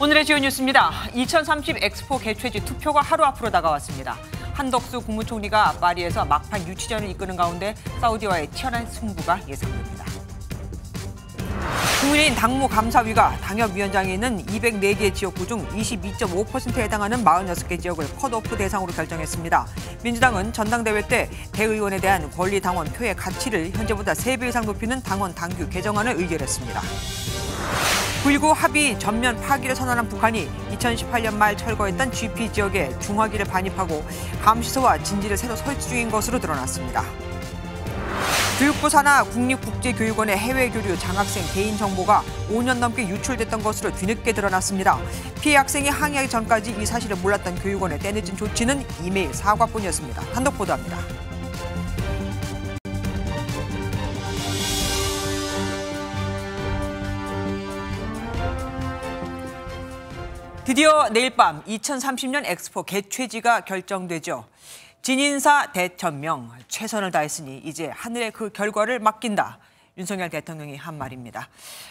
오늘의 주요 뉴스입니다. 2030 엑스포 개최지 투표가 하루 앞으로 다가왔습니다. 한덕수 국무총리가 파리에서 막판 유치전을 이끄는 가운데 사우디와의 치열한 승부가 예상됩니다. 국민의힘 당무감사위가 당협위원장에 있는 204개 지역구 중 22.5%에 해당하는 46개 지역을 컷오프 대상으로 결정했습니다. 민주당은 전당대회 때 대의원에 대한 권리당원 표의 가치를 현재보다 3배 이상 높이는 당원 당규 개정안을 의결했습니다. 9.19 합의 전면 파기를 선언한 북한이 2018년 말 철거했던 GP 지역에 중화기를 반입하고 감시소와 진지를 새로 설치 중인 것으로 드러났습니다. 교육부 산하 국립국제교육원의 해외교류 장학생 개인정보가 5년 넘게 유출됐던 것으로 뒤늦게 드러났습니다. 피해 학생이 항의하기 전까지 이 사실을 몰랐던 교육원의 때늦은 조치는 이메일 사과뿐이었습니다. 단독 보도합니다. 드디어 내일 밤 2030년 엑스포 개최지가 결정되죠. 진인사 대천명, 최선을 다했으니 이제 하늘의 그 결과를 맡긴다. 윤석열 대통령이 한 말입니다.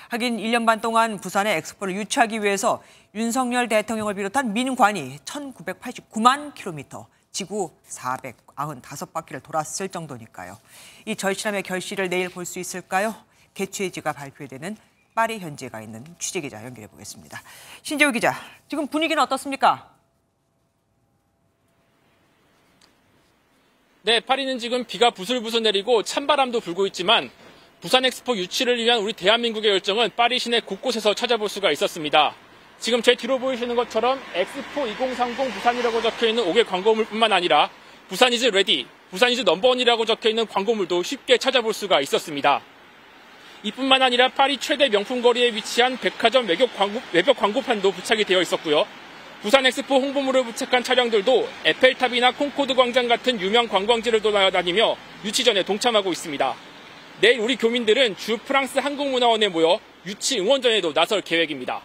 하긴 1년 반 동안 부산의 엑스포를 유치하기 위해서 윤석열 대통령을 비롯한 민관이 1989만 킬로미터, 지구 495바퀴를 돌았을 정도니까요. 이 절실함의 결실을 내일 볼 수 있을까요? 개최지가 발표되는 파리 현지에 가 있는 취재기자 연결해 보겠습니다. 신재우 기자, 지금 분위기는 어떻습니까? 네, 파리는 지금 비가 부슬부슬 내리고 찬바람도 불고 있지만 부산 엑스포 유치를 위한 우리 대한민국의 열정은 파리 시내 곳곳에서 찾아볼 수가 있었습니다. 지금 제 뒤로 보이시는 것처럼 엑스포 2030 부산이라고 적혀있는 5개 광고물뿐만 아니라 부산 이즈 레디, 부산 이즈 넘버원이라고 적혀있는 광고물도 쉽게 찾아볼 수가 있었습니다. 이뿐만 아니라 파리 최대 명품 거리에 위치한 백화점 외벽 광고판도 부착이 되어 있었고요. 부산 엑스포 홍보물을 부착한 차량들도 에펠탑이나 콩코드 광장 같은 유명 관광지를 돌아다니며 유치전에 동참하고 있습니다. 내일 우리 교민들은 주 프랑스 한국문화원에 모여 유치 응원전에도 나설 계획입니다.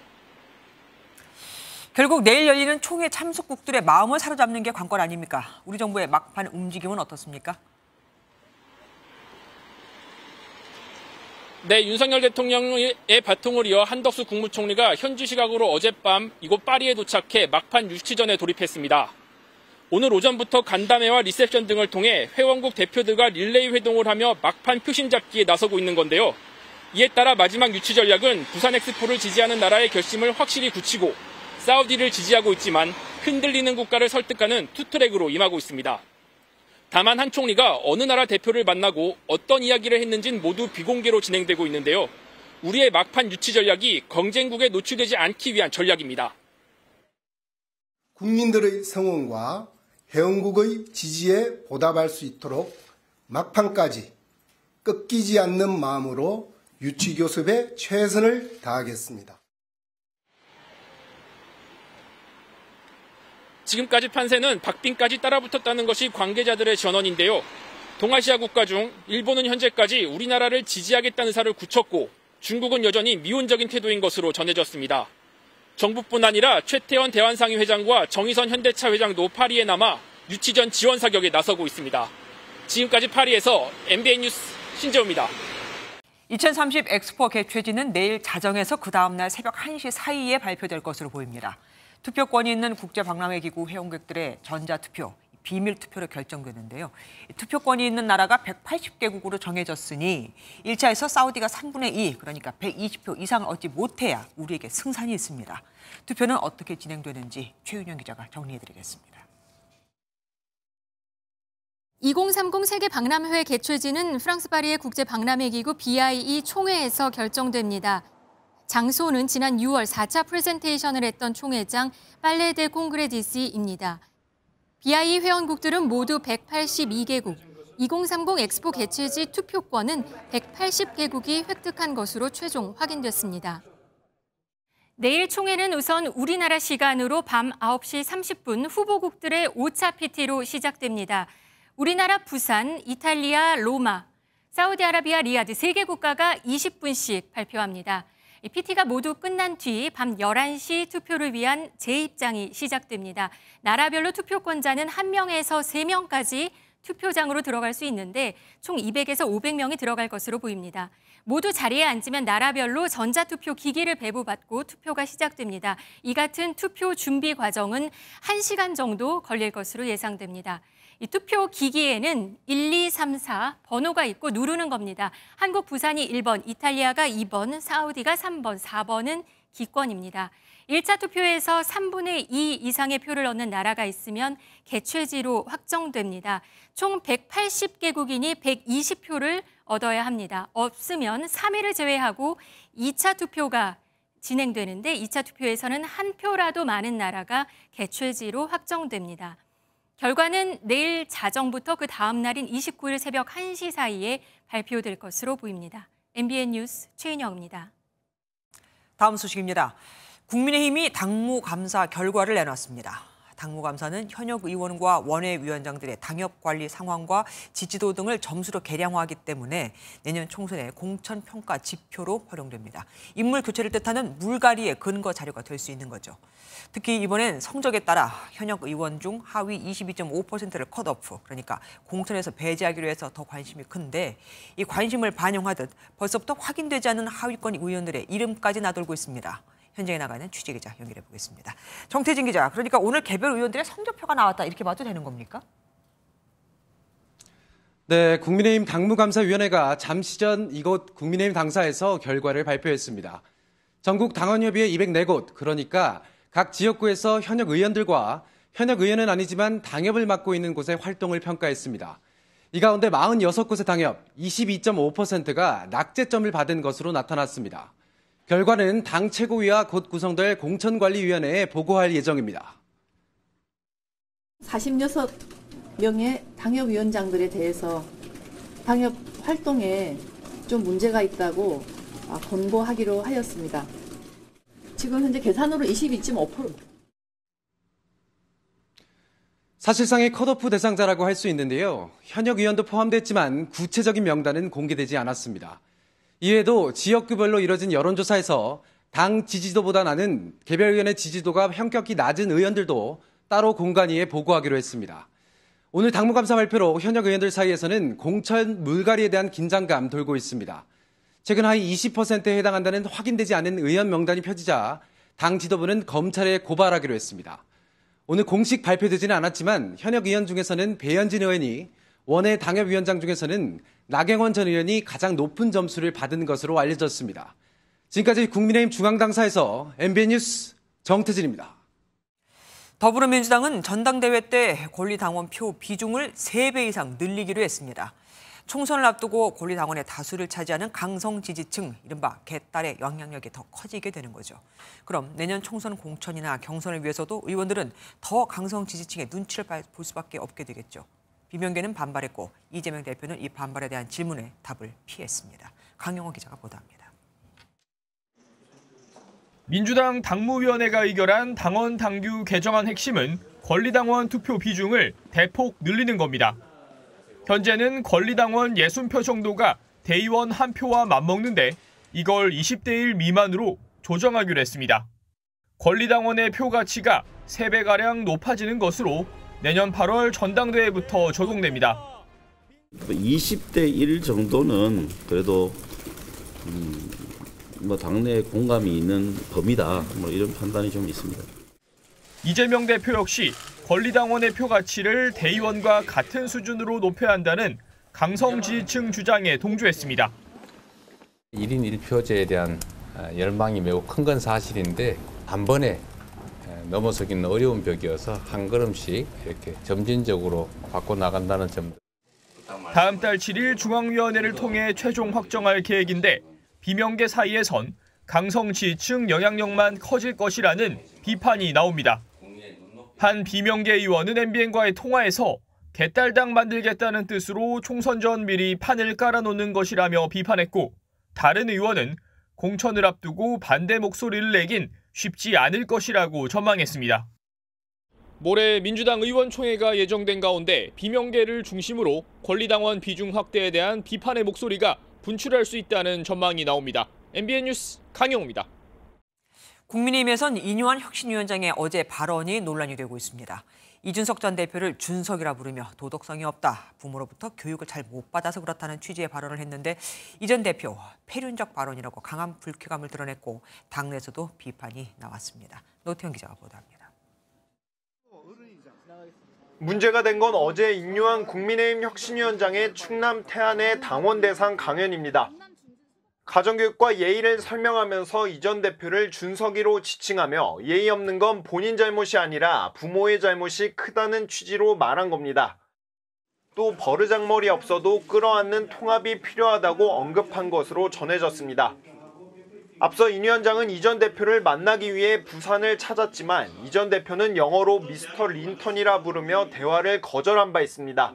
결국 내일 열리는 총회 참석국들의 마음을 사로잡는 게 관건 아닙니까? 우리 정부의 막판 움직임은 어떻습니까? 네, 윤석열 대통령의 바통을 이어 한덕수 국무총리가 현지 시각으로 어젯밤 이곳 파리에 도착해 막판 유치전에 돌입했습니다. 오늘 오전부터 간담회와 리셉션 등을 통해 회원국 대표들과 릴레이 회동을 하며 막판 표심 잡기에 나서고 있는 건데요. 이에 따라 마지막 유치 전략은 부산 엑스포를 지지하는 나라의 결심을 확실히 굳히고 사우디를 지지하고 있지만 흔들리는 국가를 설득하는 투트랙으로 임하고 있습니다. 다만 한 총리가 어느 나라 대표를 만나고 어떤 이야기를 했는지는 모두 비공개로 진행되고 있는데요. 우리의 막판 유치 전략이 경쟁국에 노출되지 않기 위한 전략입니다. 국민들의 성원과 회원국의 지지에 보답할 수 있도록 막판까지 꺾이지 않는 마음으로 유치 교섭에 최선을 다하겠습니다. 지금까지 판세는 박빙까지 따라붙었다는 것이 관계자들의 전언인데요. 동아시아 국가 중 일본은 현재까지 우리나라를 지지하겠다는 의사를 굳혔고 중국은 여전히 미온적인 태도인 것으로 전해졌습니다. 정부뿐 아니라 최태원 대한상의 회장과 정의선 현대차 회장도 파리에 남아 유치전 지원 사격에 나서고 있습니다. 지금까지 파리에서 MBN 뉴스 신재우입니다. 2030 엑스포 개최지는 내일 자정에서 그 다음 날 새벽 1시 사이에 발표될 것으로 보입니다. 투표권이 있는 국제박람회기구 회원국들의 전자투표, 비밀투표로 결정되는데요. 투표권이 있는 나라가 180개국으로 정해졌으니 1차에서 사우디가 3분의 2, 그러니까 120표 이상을 얻지 못해야 우리에게 승산이 있습니다. 투표는 어떻게 진행되는지 최윤영 기자가 정리해드리겠습니다. 2030 세계박람회 개최지는 프랑스 파리의 국제박람회기구 BIE 총회에서 결정됩니다. 장소는 지난 6월 4차 프레젠테이션을 했던 총회장 팔레 데 콩그레 디시입니다. BIE 회원국들은 모두 182개국, 2030 엑스포 개최지 투표권은 180개국이 획득한 것으로 최종 확인됐습니다. 내일 총회는 우선 우리나라 시간으로 밤 9시 30분 후보국들의 5차 PT로 시작됩니다. 우리나라 부산, 이탈리아, 로마, 사우디아라비아, 리야드 3개 국가가 20분씩 발표합니다. PT가 모두 끝난 뒤 밤 11시 투표를 위한 재입장이 시작됩니다. 나라별로 투표권자는 1명에서 3명까지 투표장으로 들어갈 수 있는데 총 200에서 500명이 들어갈 것으로 보입니다. 모두 자리에 앉으면 나라별로 전자투표 기기를 배부받고 투표가 시작됩니다. 이 같은 투표 준비 과정은 1시간 정도 걸릴 것으로 예상됩니다. 이 투표 기기에는 1, 2, 3, 4 번호가 있고 누르는 겁니다. 한국 부산이 1번, 이탈리아가 2번, 사우디가 3번, 4번은 기권입니다. 1차 투표에서 3분의 2 이상의 표를 얻는 나라가 있으면 개최지로 확정됩니다. 총 180개국인이 120표를 얻어야 합니다. 없으면 3일을 제외하고 2차 투표가 진행되는데 2차 투표에서는 한 표라도 많은 나라가 개최지로 확정됩니다. 결과는 내일 자정부터 그 다음 날인 29일 새벽 1시 사이에 발표될 것으로 보입니다. MBN 뉴스 최인영입니다. 다음 소식입니다. 국민의힘이 당무감사 결과를 내놨습니다. 당무감사는 현역 의원과 원외위원장들의 당협관리 상황과 지지도 등을 점수로 계량화하기 때문에 내년 총선의 공천평가 지표로 활용됩니다. 인물 교체를 뜻하는 물갈이의 근거 자료가 될 수 있는 거죠. 특히 이번엔 성적에 따라 현역 의원 중 하위 22.5%를 컷오프, 그러니까 공천에서 배제하기로 해서 더 관심이 큰데 이 관심을 반영하듯 벌써부터 확인되지 않은 하위권 의원들의 이름까지 나돌고 있습니다. 현장에 나가는 취재기자 연결해 보겠습니다. 정태진 기자, 그러니까 오늘 개별 의원들의 성적표가 나왔다 이렇게 봐도 되는 겁니까? 네, 국민의힘 당무감사위원회가 잠시 전 이곳 국민의힘 당사에서 결과를 발표했습니다. 전국 당원협의회 204곳, 그러니까 각 지역구에서 현역 의원들과 현역 의원은 아니지만 당협을 맡고 있는 곳의 활동을 평가했습니다. 이 가운데 46곳의 당협 22.5%가 낙제점을 받은 것으로 나타났습니다. 결과는 당 최고위와 곧 구성될 공천관리위원회에 보고할 예정입니다. 46명의 당협위원장들에 대해서 당협 활동에 좀 문제가 있다고 권고하기로 하였습니다. 지금 현재 계산으로 22.5%. 사실상의 컷오프 대상자라고 할 수 있는데요. 현역 의원도 포함됐지만 구체적인 명단은 공개되지 않았습니다. 이외에도 지역구별로 이뤄진 여론조사에서 당 지지도보다 나는 개별 의원의 지지도가 현격히 낮은 의원들도 따로 공관위에 보고하기로 했습니다. 오늘 당무감사 발표로 현역 의원들 사이에서는 공천 물갈이에 대한 긴장감 돌고 있습니다. 최근 하위 20%에 해당한다는 확인되지 않은 의원 명단이 펴지자 당 지도부는 검찰에 고발하기로 했습니다. 오늘 공식 발표되지는 않았지만 현역 의원 중에서는 배현진 의원이, 원외 당협위원장 중에서는 나경원 전 의원이 가장 높은 점수를 받은 것으로 알려졌습니다. 지금까지 국민의힘 중앙당사에서 MBN 뉴스 정태진입니다. 더불어민주당은 전당대회 때 권리당원 표 비중을 3배 이상 늘리기로 했습니다. 총선을 앞두고 권리당원의 다수를 차지하는 강성 지지층, 이른바 개딸의 영향력이 더 커지게 되는 거죠. 그럼 내년 총선 공천이나 경선을 위해서도 의원들은 더 강성 지지층의 눈치를 볼 수밖에 없게 되겠죠. 비명계는 반발했고 이재명 대표는 이 반발에 대한 질문에 답을 피했습니다. 강영호 기자가 보도합니다. 민주당 당무위원회가 의결한 당원 당규 개정안 핵심은 권리당원 투표 비중을 대폭 늘리는 겁니다. 현재는 권리당원 60표 정도가 대의원 1표와 맞먹는데 이걸 20대 1 미만으로 조정하기로 했습니다. 권리당원의 표 가치가 3배가량 높아지는 것으로 내년 8월 전당대회부터 적용됩니다. 20대 1 정도는 그래도 당내에 공감이 있는 범위다. 이런 판단이 좀 있습니다. 이재명 대표 역시 권리당원의 표 가치를 대의원과 같은 수준으로 높여야 한다는 강성 지지층 주장에 동조했습니다. 1인 1표제에 대한 열망이 매우 큰 건 사실인데 한 번에 넘어서기는 어려운 벽이어서 한 걸음씩 이렇게 점진적으로 바꿔나간다는 점. 다음 달 7일 중앙위원회를 통해 최종 확정할 계획인데 비명계 사이에선 강성 지지층 영향력만 커질 것이라는 비판이 나옵니다. 한 비명계 의원은 MBN과의 통화에서 개딸당 만들겠다는 뜻으로 총선 전 미리 판을 깔아놓는 것이라며 비판했고, 다른 의원은 공천을 앞두고 반대 목소리를 내긴 쉽지 않을 것이라고 전망했습니다. 모레 민주당 의원총회가 예정된 가운데 비명계를 중심으로 권리당원 비중 확대에 대한 비판의 목소리가 분출할 수 있다는 전망이 나옵니다. MBN 뉴스 강영호입니다. 국민의힘에선 이뇨한 혁신위원장의 어제 발언이 논란이 되고 있습니다. 이준석 전 대표를 준석이라 부르며 도덕성이 없다. 부모로부터 교육을 잘 못 받아서 그렇다는 취지의 발언을 했는데 이 전 대표 폐륜적 발언이라고 강한 불쾌감을 드러냈고 당내에서도 비판이 나왔습니다. 노태현 기자가 보도합니다. 문제가 된 건 어제 인류한 국민의힘 혁신위원장의 충남 태안의 당원 대상 강연입니다. 가정교육과 예의를 설명하면서 이 전 대표를 준석이로 지칭하며 예의 없는 건 본인 잘못이 아니라 부모의 잘못이 크다는 취지로 말한 겁니다. 또 버르장머리 없어도 끌어안는 통합이 필요하다고 언급한 것으로 전해졌습니다. 앞서 인 위원장은 이 전 대표를 만나기 위해 부산을 찾았지만 이 전 대표는 영어로 미스터 린턴이라 부르며 대화를 거절한 바 있습니다.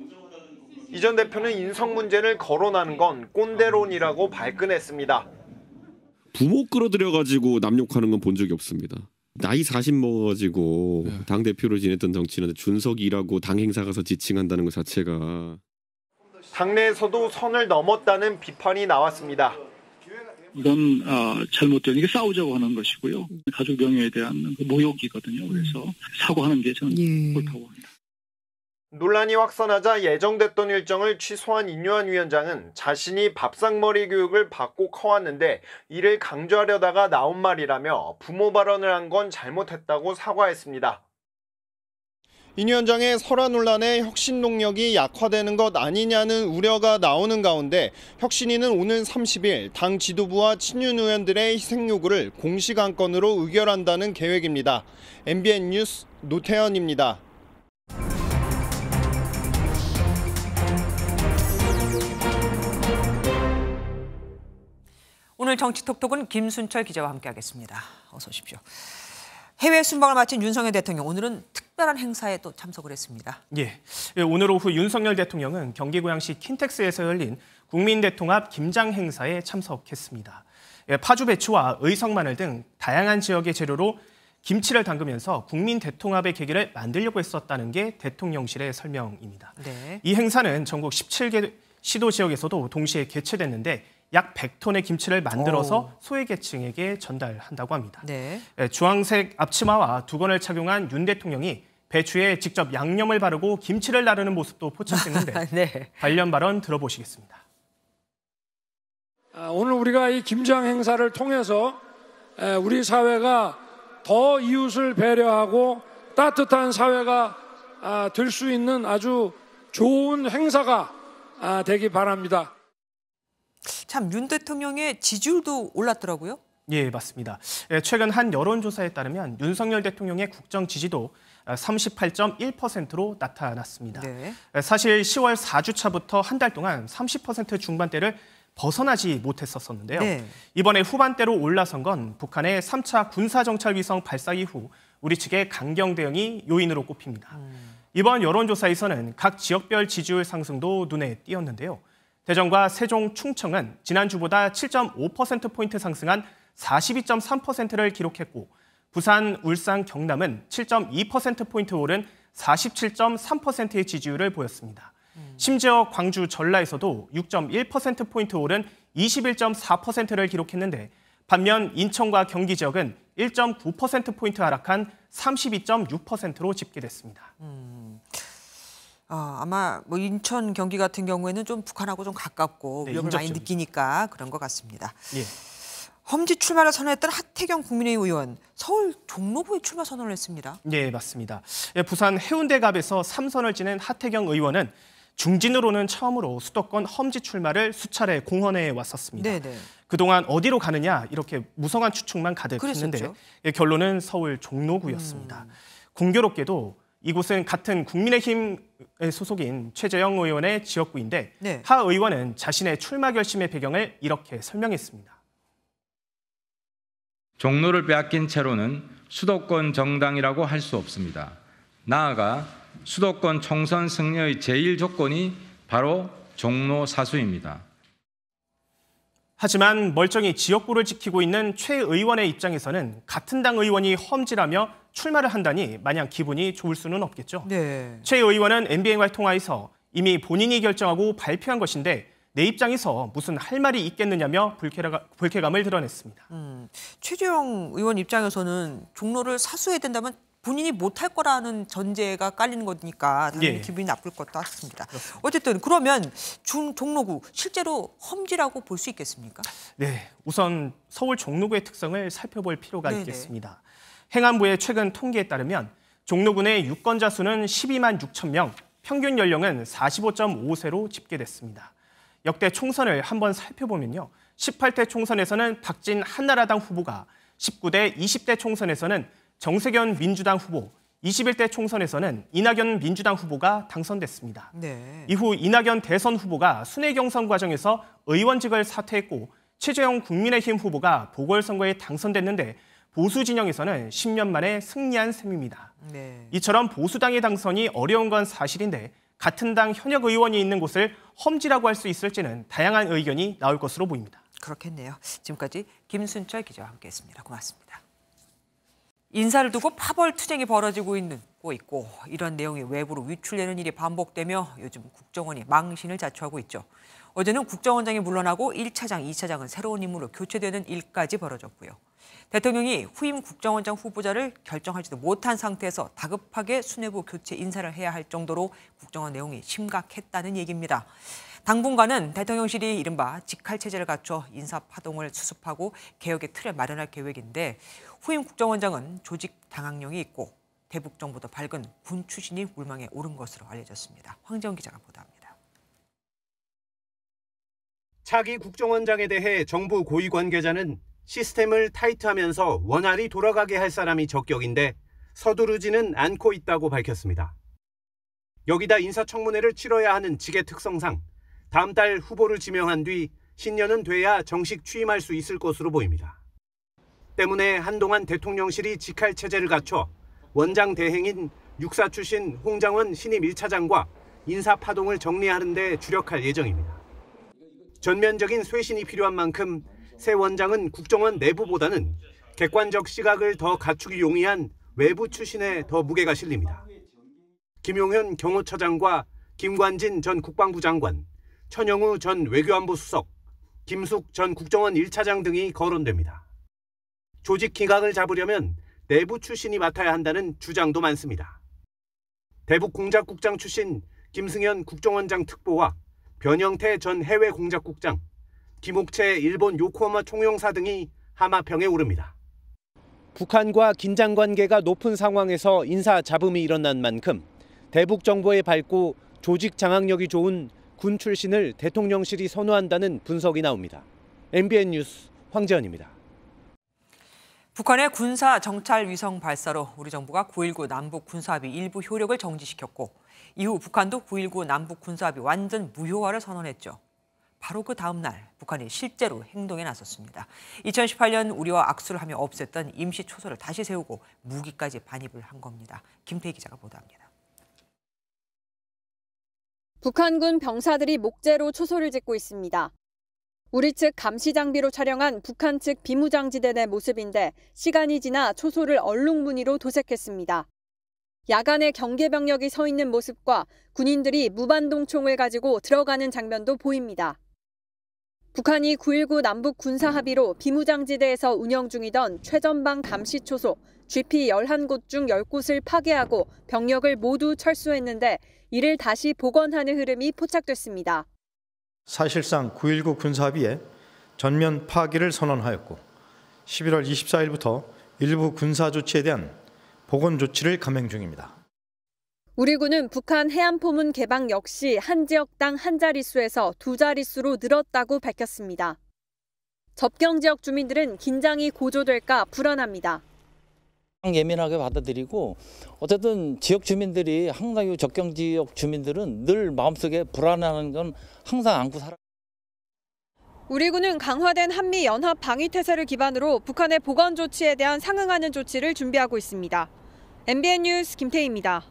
이 전 대표는 인성 문제를 거론하는 건 꼰대론이라고 발끈했습니다. 부모 끌어들여가지고 남욕하는 건 본 적이 없습니다. 나이 40 먹어가지고 당대표로 지냈던 정치인한테 준석이라고 당 행사 가서 지칭한다는 것 자체가. 당내에서도 선을 넘었다는 비판이 나왔습니다. 이건 잘못된 이게 싸우자고 하는 것이고요. 가족 명예에 대한 모욕이거든요. 그래서 사과하는 게 저는 옳다고 합니다. 논란이 확산하자 예정됐던 일정을 취소한 인유한 위원장은 자신이 밥상머리 교육을 받고 커왔는데 이를 강조하려다가 나온 말이라며 부모 발언을 한 건 잘못했다고 사과했습니다. 인 위원장의 설화 논란에 혁신 동력이 약화되는 것 아니냐는 우려가 나오는 가운데 혁신위는 오늘 30일 당 지도부와 친윤 의원들의 희생 요구를 공식 안건으로 의결한다는 계획입니다. MBN 뉴스 노태현입니다. 오늘 정치톡톡은 김순철 기자와 함께하겠습니다. 어서 오십시오. 해외 순방을 마친 윤석열 대통령, 오늘은 특별한 행사에 또 참석을 했습니다. 오늘 오후 윤석열 대통령은 경기 고양시 킨텍스에서 열린 국민대통합 김장 행사에 참석했습니다. 파주 배추와 의성 마늘 등 다양한 지역의 재료로 김치를 담그면서 국민대통합의 계기를 만들려고 했었다는 게 대통령실의 설명입니다. 이 행사는 전국 17개 시도 지역에서도 동시에 개최됐는데 약 100톤의 김치를 만들어서 소외계층에게 전달한다고 합니다. 주황색 앞치마와 두건을 착용한 윤 대통령이 배추에 직접 양념을 바르고 김치를 나르는 모습도 포착됐는데 관련 발언 들어보시겠습니다. 오늘 우리가 이 김장 행사를 통해서 우리 사회가 더 이웃을 배려하고 따뜻한 사회가 될 수 있는 아주 좋은 행사가 되기 바랍니다. 참, 윤 대통령의 지지율도 올랐더라고요. 맞습니다. 최근 한 여론조사에 따르면 윤석열 대통령의 국정 지지도 38.1%로 나타났습니다. 사실 10월 4주차부터 한 달 동안 30% 중반대를 벗어나지 못했었는데요. 이번에 후반대로 올라선 건 북한의 3차 군사정찰위성 발사 이후 우리 측의 강경 대응이 요인으로 꼽힙니다. 이번 여론조사에서는 각 지역별 지지율 상승도 눈에 띄었는데요. 대전과 세종, 충청은 지난주보다 7.5%포인트 상승한 42.3%를 기록했고 부산, 울산, 경남은 7.2%포인트 오른 47.3%의 지지율을 보였습니다. 심지어 광주, 전라에서도 6.1%포인트 오른 21.4%를 기록했는데 반면 인천과 경기 지역은 1.9%포인트 하락한 32.6%로 집계됐습니다. 아마 뭐 인천, 경기 같은 경우에는 좀 북한하고 좀 가깝고 위협을 많이 느끼니까 그런 것 같습니다. 험지 출마를 선언했던 하태경 국민의힘 의원, 서울 종로구에 출마 선언을 했습니다. 맞습니다. 부산 해운대갑에서 3선을 지낸 하태경 의원은 중진으로는 처음으로 수도권 험지 출마를 수차례 공언해 왔었습니다. 그동안 어디로 가느냐 이렇게 무성한 추측만 가득했는데 결론은 서울 종로구였습니다. 공교롭게도 이곳은 같은 국민의힘 소속인 최재형 의원의 지역구인데 하 의원은 자신의 출마 결심의 배경을 이렇게 설명했습니다. 종로를 빼앗긴 채로는 수도권 정당이라고 할 수 없습니다. 나아가 수도권 총선 승리의 제1 조건이 바로 종로 사수입니다. 하지만 멀쩡히 지역구를 지키고 있는 최 의원의 입장에서는 같은 당 의원이 험지라며 출마를 한다니 마냥 기분이 좋을 수는 없겠죠. 최 의원은 MBN과 통화에서 이미 본인이 결정하고 발표한 것인데 내 입장에서 무슨 할 말이 있겠느냐며 불쾌감을 드러냈습니다. 최재형 의원 입장에서는 종로를 사수해야 된다면 본인이 못할 거라는 전제가 깔리는 거니까 당연히 예. 기분이 나쁠 것 같습니다. 그렇습니다. 어쨌든 그러면 종로구 실제로 험지라고 볼 수 있겠습니까? 네, 우선 서울 종로구의 특성을 살펴볼 필요가 네네. 있겠습니다. 행안부의 최근 통계에 따르면 종로구 내 유권자 수는 12만 6천 명, 평균 연령은 45.5세로 집계됐습니다. 역대 총선을 한번 살펴보면요. 18대 총선에서는 박진 한나라당 후보가, 19대 20대 총선에서는 정세균 민주당 후보, 21대 총선에서는 이낙연 민주당 후보가 당선됐습니다. 네. 이후 이낙연 대선 후보가 순회 경선 과정에서 의원직을 사퇴했고 최재형 국민의힘 후보가 보궐선거에 당선됐는데 보수 진영에서는 10년 만에 승리한 셈입니다. 네. 이처럼 보수당의 당선이 어려운 건 사실인데 같은 당 현역 의원이 있는 곳을 험지라고 할 수 있을지는 다양한 의견이 나올 것으로 보입니다. 그렇겠네요. 지금까지 김순철 기자와 함께했습니다. 고맙습니다. 인사를 두고 파벌 투쟁이 벌어지고 있고 이런 내용이 외부로 유출되는 일이 반복되며 요즘 국정원이 망신을 자초하고 있죠. 어제는 국정원장이 물러나고 1차장, 2차장은 새로운 인물로 교체되는 일까지 벌어졌고요. 대통령이 후임 국정원장 후보자를 결정하지도 못한 상태에서 다급하게 수뇌부 교체 인사를 해야 할 정도로 국정원 내용이 심각했다는 얘기입니다. 당분간은 대통령실이 이른바 직할체제를 갖춰 인사파동을 수습하고 개혁의 틀을 마련할 계획인데 후임 국정원장은 조직 당학령이 있고 대북 정보도 밝은 군 출신이 물망에 오른 것으로 알려졌습니다. 황재원 기자가 보도합니다. 차기 국정원장에 대해 정부 고위 관계자는 시스템을 타이트하면서 원활히 돌아가게 할 사람이 적격인데 서두르지는 않고 있다고 밝혔습니다. 여기다 인사청문회를 치러야 하는 직의 특성상 다음 달 후보를 지명한 뒤 신년은 돼야 정식 취임할 수 있을 것으로 보입니다. 때문에 한동안 대통령실이 직할 체제를 갖춰 원장 대행인 육사 출신 홍장원 신임 1차장과 인사 파동을 정리하는 데 주력할 예정입니다. 전면적인 쇄신이 필요한 만큼 새 원장은 국정원 내부보다는 객관적 시각을 더 갖추기 용이한 외부 출신에 더 무게가 실립니다. 김용현 경호처장과 김관진 전 국방부 장관, 천영우 전 외교안보 수석, 김숙 전 국정원 1차장 등이 거론됩니다. 조직 기강을 잡으려면 내부 출신이 맡아야 한다는 주장도 많습니다. 대북공작국장 출신 김승현 국정원장 특보와 변영태 전 해외공작국장, 김옥채 일본 요코하마 총영사 등이 하마평에 오릅니다. 북한과 긴장 관계가 높은 상황에서 인사 잡음이 일어난 만큼 대북 정보에 밝고 조직 장악력이 좋은 군 출신을 대통령실이 선호한다는 분석이 나옵니다. MBN 뉴스 황재현입니다. 북한의 군사 정찰 위성 발사로 우리 정부가 9.19 남북 군사합의 일부 효력을 정지시켰고 이후 북한도 9.19 남북 군사합의 완전 무효화를 선언했죠. 바로 그 다음 날 북한이 실제로 행동에 나섰습니다. 2018년 우리와 악수를 하며 없앴던 임시 초소를 다시 세우고 무기까지 반입을 한 겁니다. 김태희 기자가 보도합니다. 북한군 병사들이 목재로 초소를 짓고 있습니다. 우리 측 감시 장비로 촬영한 북한 측 비무장지대 내 모습인데 시간이 지나 초소를 얼룩무늬로 도색했습니다. 야간에 경계병력이 서 있는 모습과 군인들이 무반동 총을 가지고 들어가는 장면도 보입니다. 북한이 9.19 남북 군사합의로 비무장지대에서 운영 중이던 최전방 감시초소 GP 11곳 중 10곳을 파괴하고 병력을 모두 철수했는데 이를 다시 복원하는 흐름이 포착됐습니다. 사실상 9.19 군사합의에 전면 파기를 선언하였고 11월 24일부터 일부 군사 조치에 대한 복원 조치를 감행 중입니다. 우리 군은 북한 해안포문 개방 역시 한 지역당 한 자릿수에서 두 자릿수로 늘었다고 밝혔습니다. 접경 지역 주민들은 긴장이 고조될까 불안합니다. 예민하게 받아들이고 어쨌든 지역 주민들이 항상 이 접경 지역 주민들은 늘 마음속에 불안한 건 항상 안고 살아. 우리 군은 강화된 한미 연합 방위 태세를 기반으로 북한의 보건 조치에 대한 상응하는 조치를 준비하고 있습니다. MBN 뉴스 김태희입니다.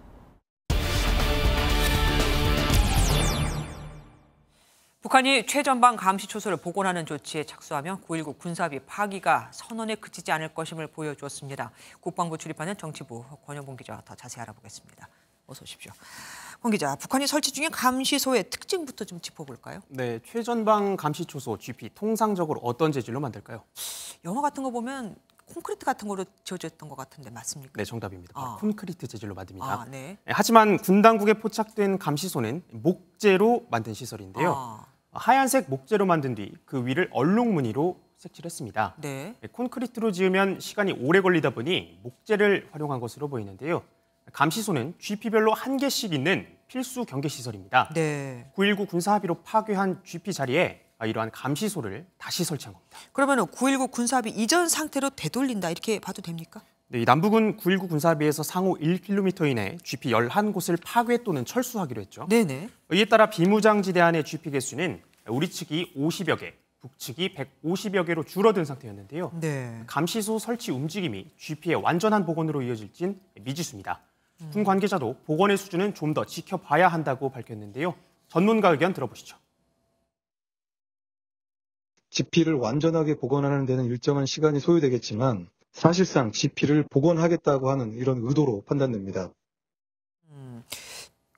북한이 최전방 감시 초소를 복원하는 조치에 착수하며 9.19 군사합의 파기가 선언에 그치지 않을 것임을 보여주었습니다. 국방부 출입하는 정치부 권영봉 기자와 더 자세히 알아보겠습니다. 어서 오십시오. 권 기자, 북한이 설치 중인 감시소의 특징부터 좀 짚어볼까요? 네, 최전방 감시 초소 GP 통상적으로 어떤 재질로 만들까요? 영화 같은 거 보면 콘크리트 같은 거로 지어졌던 것 같은데 맞습니까? 네, 정답입니다. 콘크리트 재질로 만듭니다. 네. 하지만 군 당국에 포착된 감시소는 목재로 만든 시설인데요. 하얀색 목재로 만든 뒤 그 위를 얼룩무늬로 색칠을 했습니다. 네. 콘크리트로 지으면 시간이 오래 걸리다 보니 목재를 활용한 것으로 보이는데요. 감시소는 GP별로 한 개씩 있는 필수 경계시설입니다. 네. 9.19 군사합의로 파괴한 GP 자리에 이러한 감시소를 다시 설치한 겁니다. 그러면 9.19 군사합의 이전 상태로 되돌린다 이렇게 봐도 됩니까? 네, 이 남북은 9.19 군사합의에서 상호 1km 이내 GP 11곳을 파괴 또는 철수하기로 했죠. 네네. 이에 따라 비무장지대 안의 GP 개수는 우리 측이 50여 개, 북측이 150여 개로 줄어든 상태였는데요. 네. 감시소 설치 움직임이 GP의 완전한 복원으로 이어질진 미지수입니다. 군 관계자도 복원의 수준은 좀 더 지켜봐야 한다고 밝혔는데요. 전문가 의견 들어보시죠. GP를 완전하게 복원하는 데는 일정한 시간이 소요되겠지만 사실상 GP를 복원하겠다고 하는 이런 의도로 판단됩니다.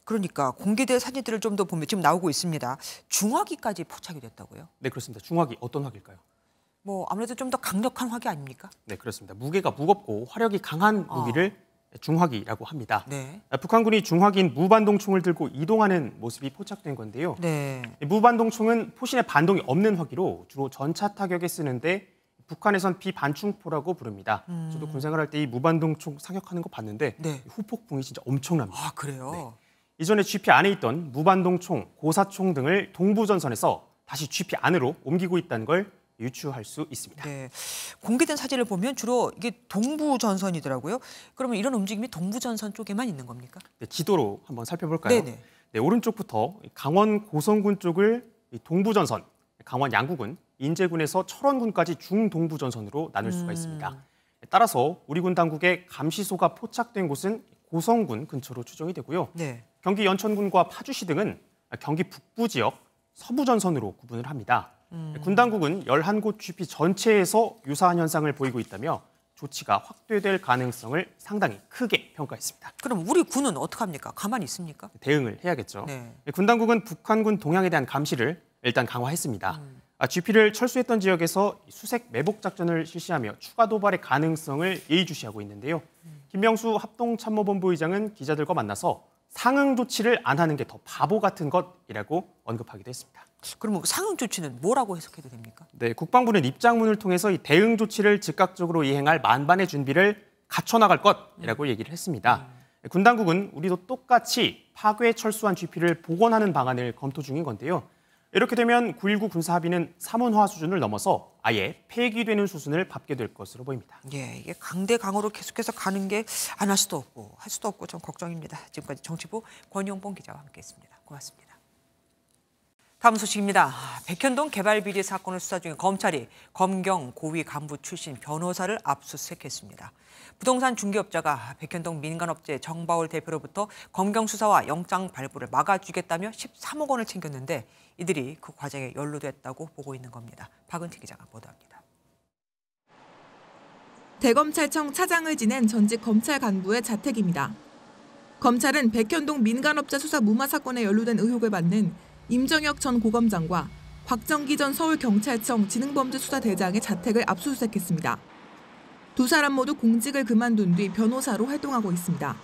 그러니까 공개된 사진들을 좀 더 보면 지금 나오고 있습니다. 중화기까지 포착이 됐다고요? 네, 그렇습니다. 중화기 어떤 화기일까요? 뭐 아무래도 좀 더 강력한 화기 아닙니까? 네, 그렇습니다. 무게가 무겁고 화력이 강한 무기를 중화기라고 합니다. 네. 북한군이 중화기인 무반동총을 들고 이동하는 모습이 포착된 건데요. 네. 무반동총은 포신에 반동이 없는 화기로 주로 전차 타격에 쓰는데 북한에선 비반충포라고 부릅니다. 저도 군생활할 때 이 무반동총 사격하는 거 봤는데 네. 후폭풍이 진짜 엄청납니다. 아, 그래요? 네. 이전에 GP 안에 있던 무반동총, 고사총 등을 동부전선에서 다시 GP 안으로 옮기고 있다는 걸 유추할 수 있습니다. 네. 공개된 사진을 보면 주로 이게 동부전선이더라고요. 그러면 이런 움직임이 동부전선 쪽에만 있는 겁니까? 네, 지도로 한번 살펴볼까요? 네네. 네, 오른쪽부터 강원 고성군 쪽을 동부전선, 강원 양구군, 인제군에서 철원군까지 중동부전선으로 나눌 수가 있습니다. 따라서 우리 군 당국의 감시소가 포착된 곳은 고성군 근처로 추정이 되고요. 네. 경기 연천군과 파주시 등은 경기 북부 지역 서부전선으로 구분을 합니다. 군 당국은 11곳 GP 전체에서 유사한 현상을 보이고 있다며 조치가 확대될 가능성을 상당히 크게 평가했습니다. 그럼 우리 군은 어떡합니까? 가만히 있습니까? 대응을 해야겠죠. 네. 군 당국은 북한군 동향에 대한 감시를 일단 강화했습니다. GP를 철수했던 지역에서 수색 매복 작전을 실시하며 추가 도발의 가능성을 예의주시하고 있는데요. 김명수 합동참모본부 의장은 기자들과 만나서 상응 조치를 안 하는 게 더 바보 같은 것이라고 언급하기도 했습니다. 그럼 상응 조치는 뭐라고 해석해도 됩니까? 네, 국방부는 입장문을 통해서 이 대응 조치를 즉각적으로 이행할 만반의 준비를 갖춰나갈 것이라고 얘기를 했습니다. 군 당국은 우리도 똑같이 파괴 철수한 GP를 복원하는 방안을 검토 중인 건데요. 이렇게 되면 9.19 군사합의는 사문화 수준을 넘어서 아예 폐기되는 수준을 밟게 될 것으로 보입니다. 예, 이게 강대강으로 계속해서 가는 게 안 할 수도 없고 할 수도 없고 좀 걱정입니다. 지금까지 정치부 권용봉 기자와 함께했습니다. 고맙습니다. 다음 소식입니다. 백현동 개발비리 사건을 수사 중인 검찰이 검경 고위 간부 출신 변호사를 압수수색했습니다. 부동산 중개업자가 백현동 민간업체 정바울 대표로부터 검경 수사와 영장 발부를 막아주겠다며 13억 원을 챙겼는데 이들이 그 과정에 연루됐다고 보고 있는 겁니다. 박은태 기자가 보도합니다. 대검찰청 차장을 지낸 전직 검찰 간부의 자택입니다. 검찰은 백현동 민간업자 수사 무마 사건에 연루된 의혹을 받는 임정혁 전 고검장과 곽정기 전 서울경찰청 지능범죄수사대장의 자택을 압수수색했습니다. 두 사람 모두 공직을 그만둔 뒤 변호사로 활동하고 있습니다.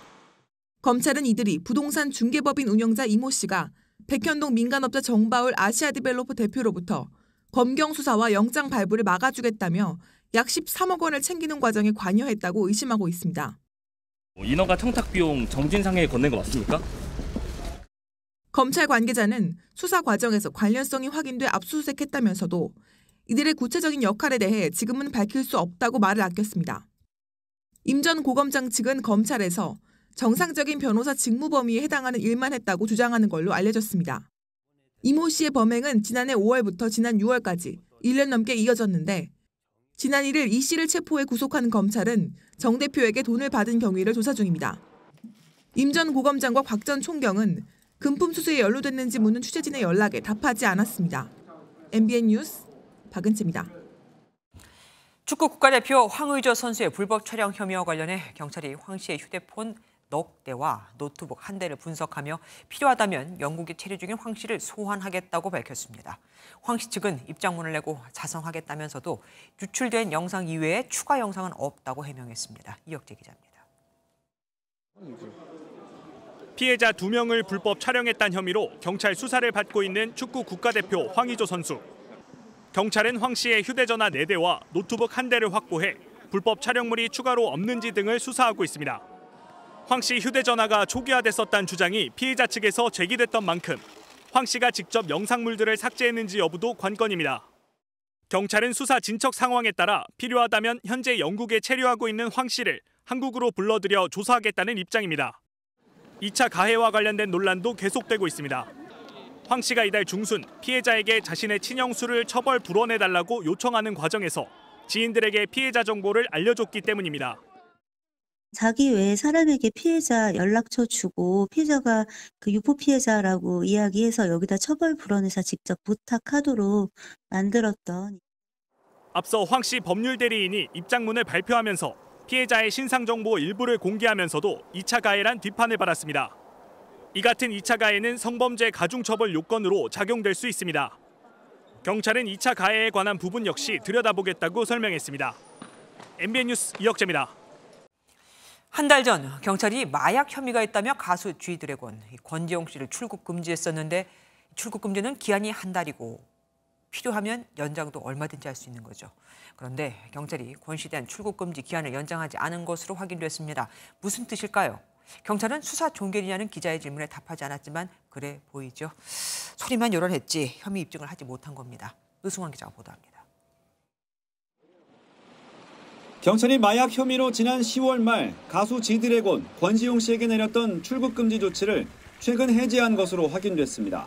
검찰은 이들이 부동산 중개법인 운영자 이모 씨가 백현동 민간업자 정바울 아시아디벨로퍼 대표로부터 검경 수사와 영장 발부를 막아주겠다며 약 13억 원을 챙기는 과정에 관여했다고 의심하고 있습니다. 인허가 청탁 비용 정진상에 건넨 거 맞습니까? 검찰 관계자는 수사 과정에서 관련성이 확인돼 압수수색했다면서도 이들의 구체적인 역할에 대해 지금은 밝힐 수 없다고 말을 아꼈습니다. 임 전 고검장 측은 검찰에서 정상적인 변호사 직무 범위에 해당하는 일만 했다고 주장하는 걸로 알려졌습니다. 이모 씨의 범행은 지난해 5월부터 지난 6월까지 1년 넘게 이어졌는데 지난 1일 이 씨를 체포해 구속한 검찰은 정 대표에게 돈을 받은 경위를 조사 중입니다. 임 전 고검장과 곽 전 총경은 금품 수수에 연루됐는지 묻는 취재진의 연락에 답하지 않았습니다. MBN 뉴스 박은채입니다. 축구 국가대표 황의조 선수의 불법 촬영 혐의와 관련해 경찰이 황 씨의 휴대폰 넉 대와 노트북 1대를 분석하며 필요하다면 영국에 체류 중인 황 씨를 소환하겠다고 밝혔습니다. 황 씨 측은 입장문을 내고 자성하겠다면서도 유출된 영상 이외에 추가 영상은 없다고 해명했습니다. 이혁재 기자입니다. 피해자 2명을 불법 촬영했다는 혐의로 경찰 수사를 받고 있는 축구 국가대표 황의조 선수. 경찰은 황 씨의 휴대전화 4대와 노트북 1대를 확보해 불법 촬영물이 추가로 없는지 등을 수사하고 있습니다. 황 씨 휴대전화가 초기화됐었다는 주장이 피해자 측에서 제기됐던 만큼 황 씨가 직접 영상물들을 삭제했는지 여부도 관건입니다. 경찰은 수사 진척 상황에 따라 필요하다면 현재 영국에 체류하고 있는 황 씨를 한국으로 불러들여 조사하겠다는 입장입니다. 2차 가해와 관련된 논란도 계속되고 있습니다. 황 씨가 이달 중순 피해자에게 자신의 친형수를 처벌 불원해달라고 요청하는 과정에서 지인들에게 피해자 정보를 알려줬기 때문입니다. 자기 외에 사람에게 피해자 연락처 주고 피해자가 그 유포 피해자라고 이야기해서 여기다 처벌 불원해서 직접 부탁하도록 만들었던. 앞서 황 씨 법률 대리인이 입장문을 발표하면서 피해자의 신상 정보 일부를 공개하면서도 2차 가해란 비판을 받았습니다. 이 같은 2차 가해는 성범죄 가중처벌 요건으로 작용될 수 있습니다. 경찰은 2차 가해에 관한 부분 역시 들여다보겠다고 설명했습니다. MBN 뉴스 이혁재입니다. 한 달 전 경찰이 마약 혐의가 있다며 가수 G드래곤 권지용 씨를 출국 금지했었는데 출국 금지는 기한이 한 달이고 필요하면 연장도 얼마든지 할 수 있는 거죠. 그런데 경찰이 권 씨에 대한 출국 금지 기한을 연장하지 않은 것으로 확인됐습니다. 무슨 뜻일까요? 경찰은 수사 종결이냐는 기자의 질문에 답하지 않았지만 그래 보이죠. 소리만 요란했지 혐의 입증을 하지 못한 겁니다. 노승환 기자가 보도합니다. 경찰이 마약 혐의로 지난 10월 말 가수 G드래곤 권지용 씨에게 내렸던 출국 금지 조치를 최근 해제한 것으로 확인됐습니다.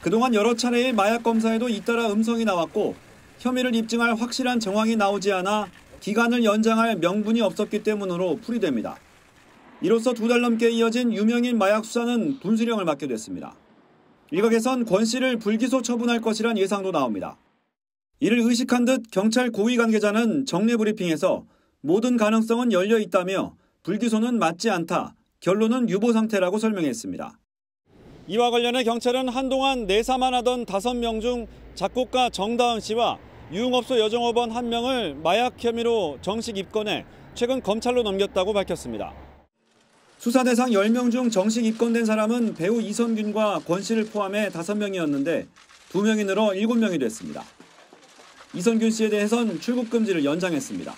그동안 여러 차례의 마약 검사에도 잇따라 음성이 나왔고 혐의를 입증할 확실한 정황이 나오지 않아 기간을 연장할 명분이 없었기 때문으로 풀이됩니다. 이로써 2달 넘게 이어진 유명인 마약 수사는 분수령을 맞게 됐습니다. 일각에선 권 씨를 불기소 처분할 것이란 예상도 나옵니다. 이를 의식한 듯 경찰 고위 관계자는 정례 브리핑에서 모든 가능성은 열려 있다며 불기소는 맞지 않다, 결론은 유보 상태라고 설명했습니다. 이와 관련해 경찰은 한동안 내사만 하던 5명 중 작곡가 정다은 씨와 유흥업소 여종업원 1명을 마약 혐의로 정식 입건해 최근 검찰로 넘겼다고 밝혔습니다. 수사 대상 10명 중 정식 입건된 사람은 배우 이선균과 권 씨를 포함해 5명이었는데 2명이 늘어 7명이 됐습니다. 이선균 씨에 대해선 출국 금지를 연장했습니다.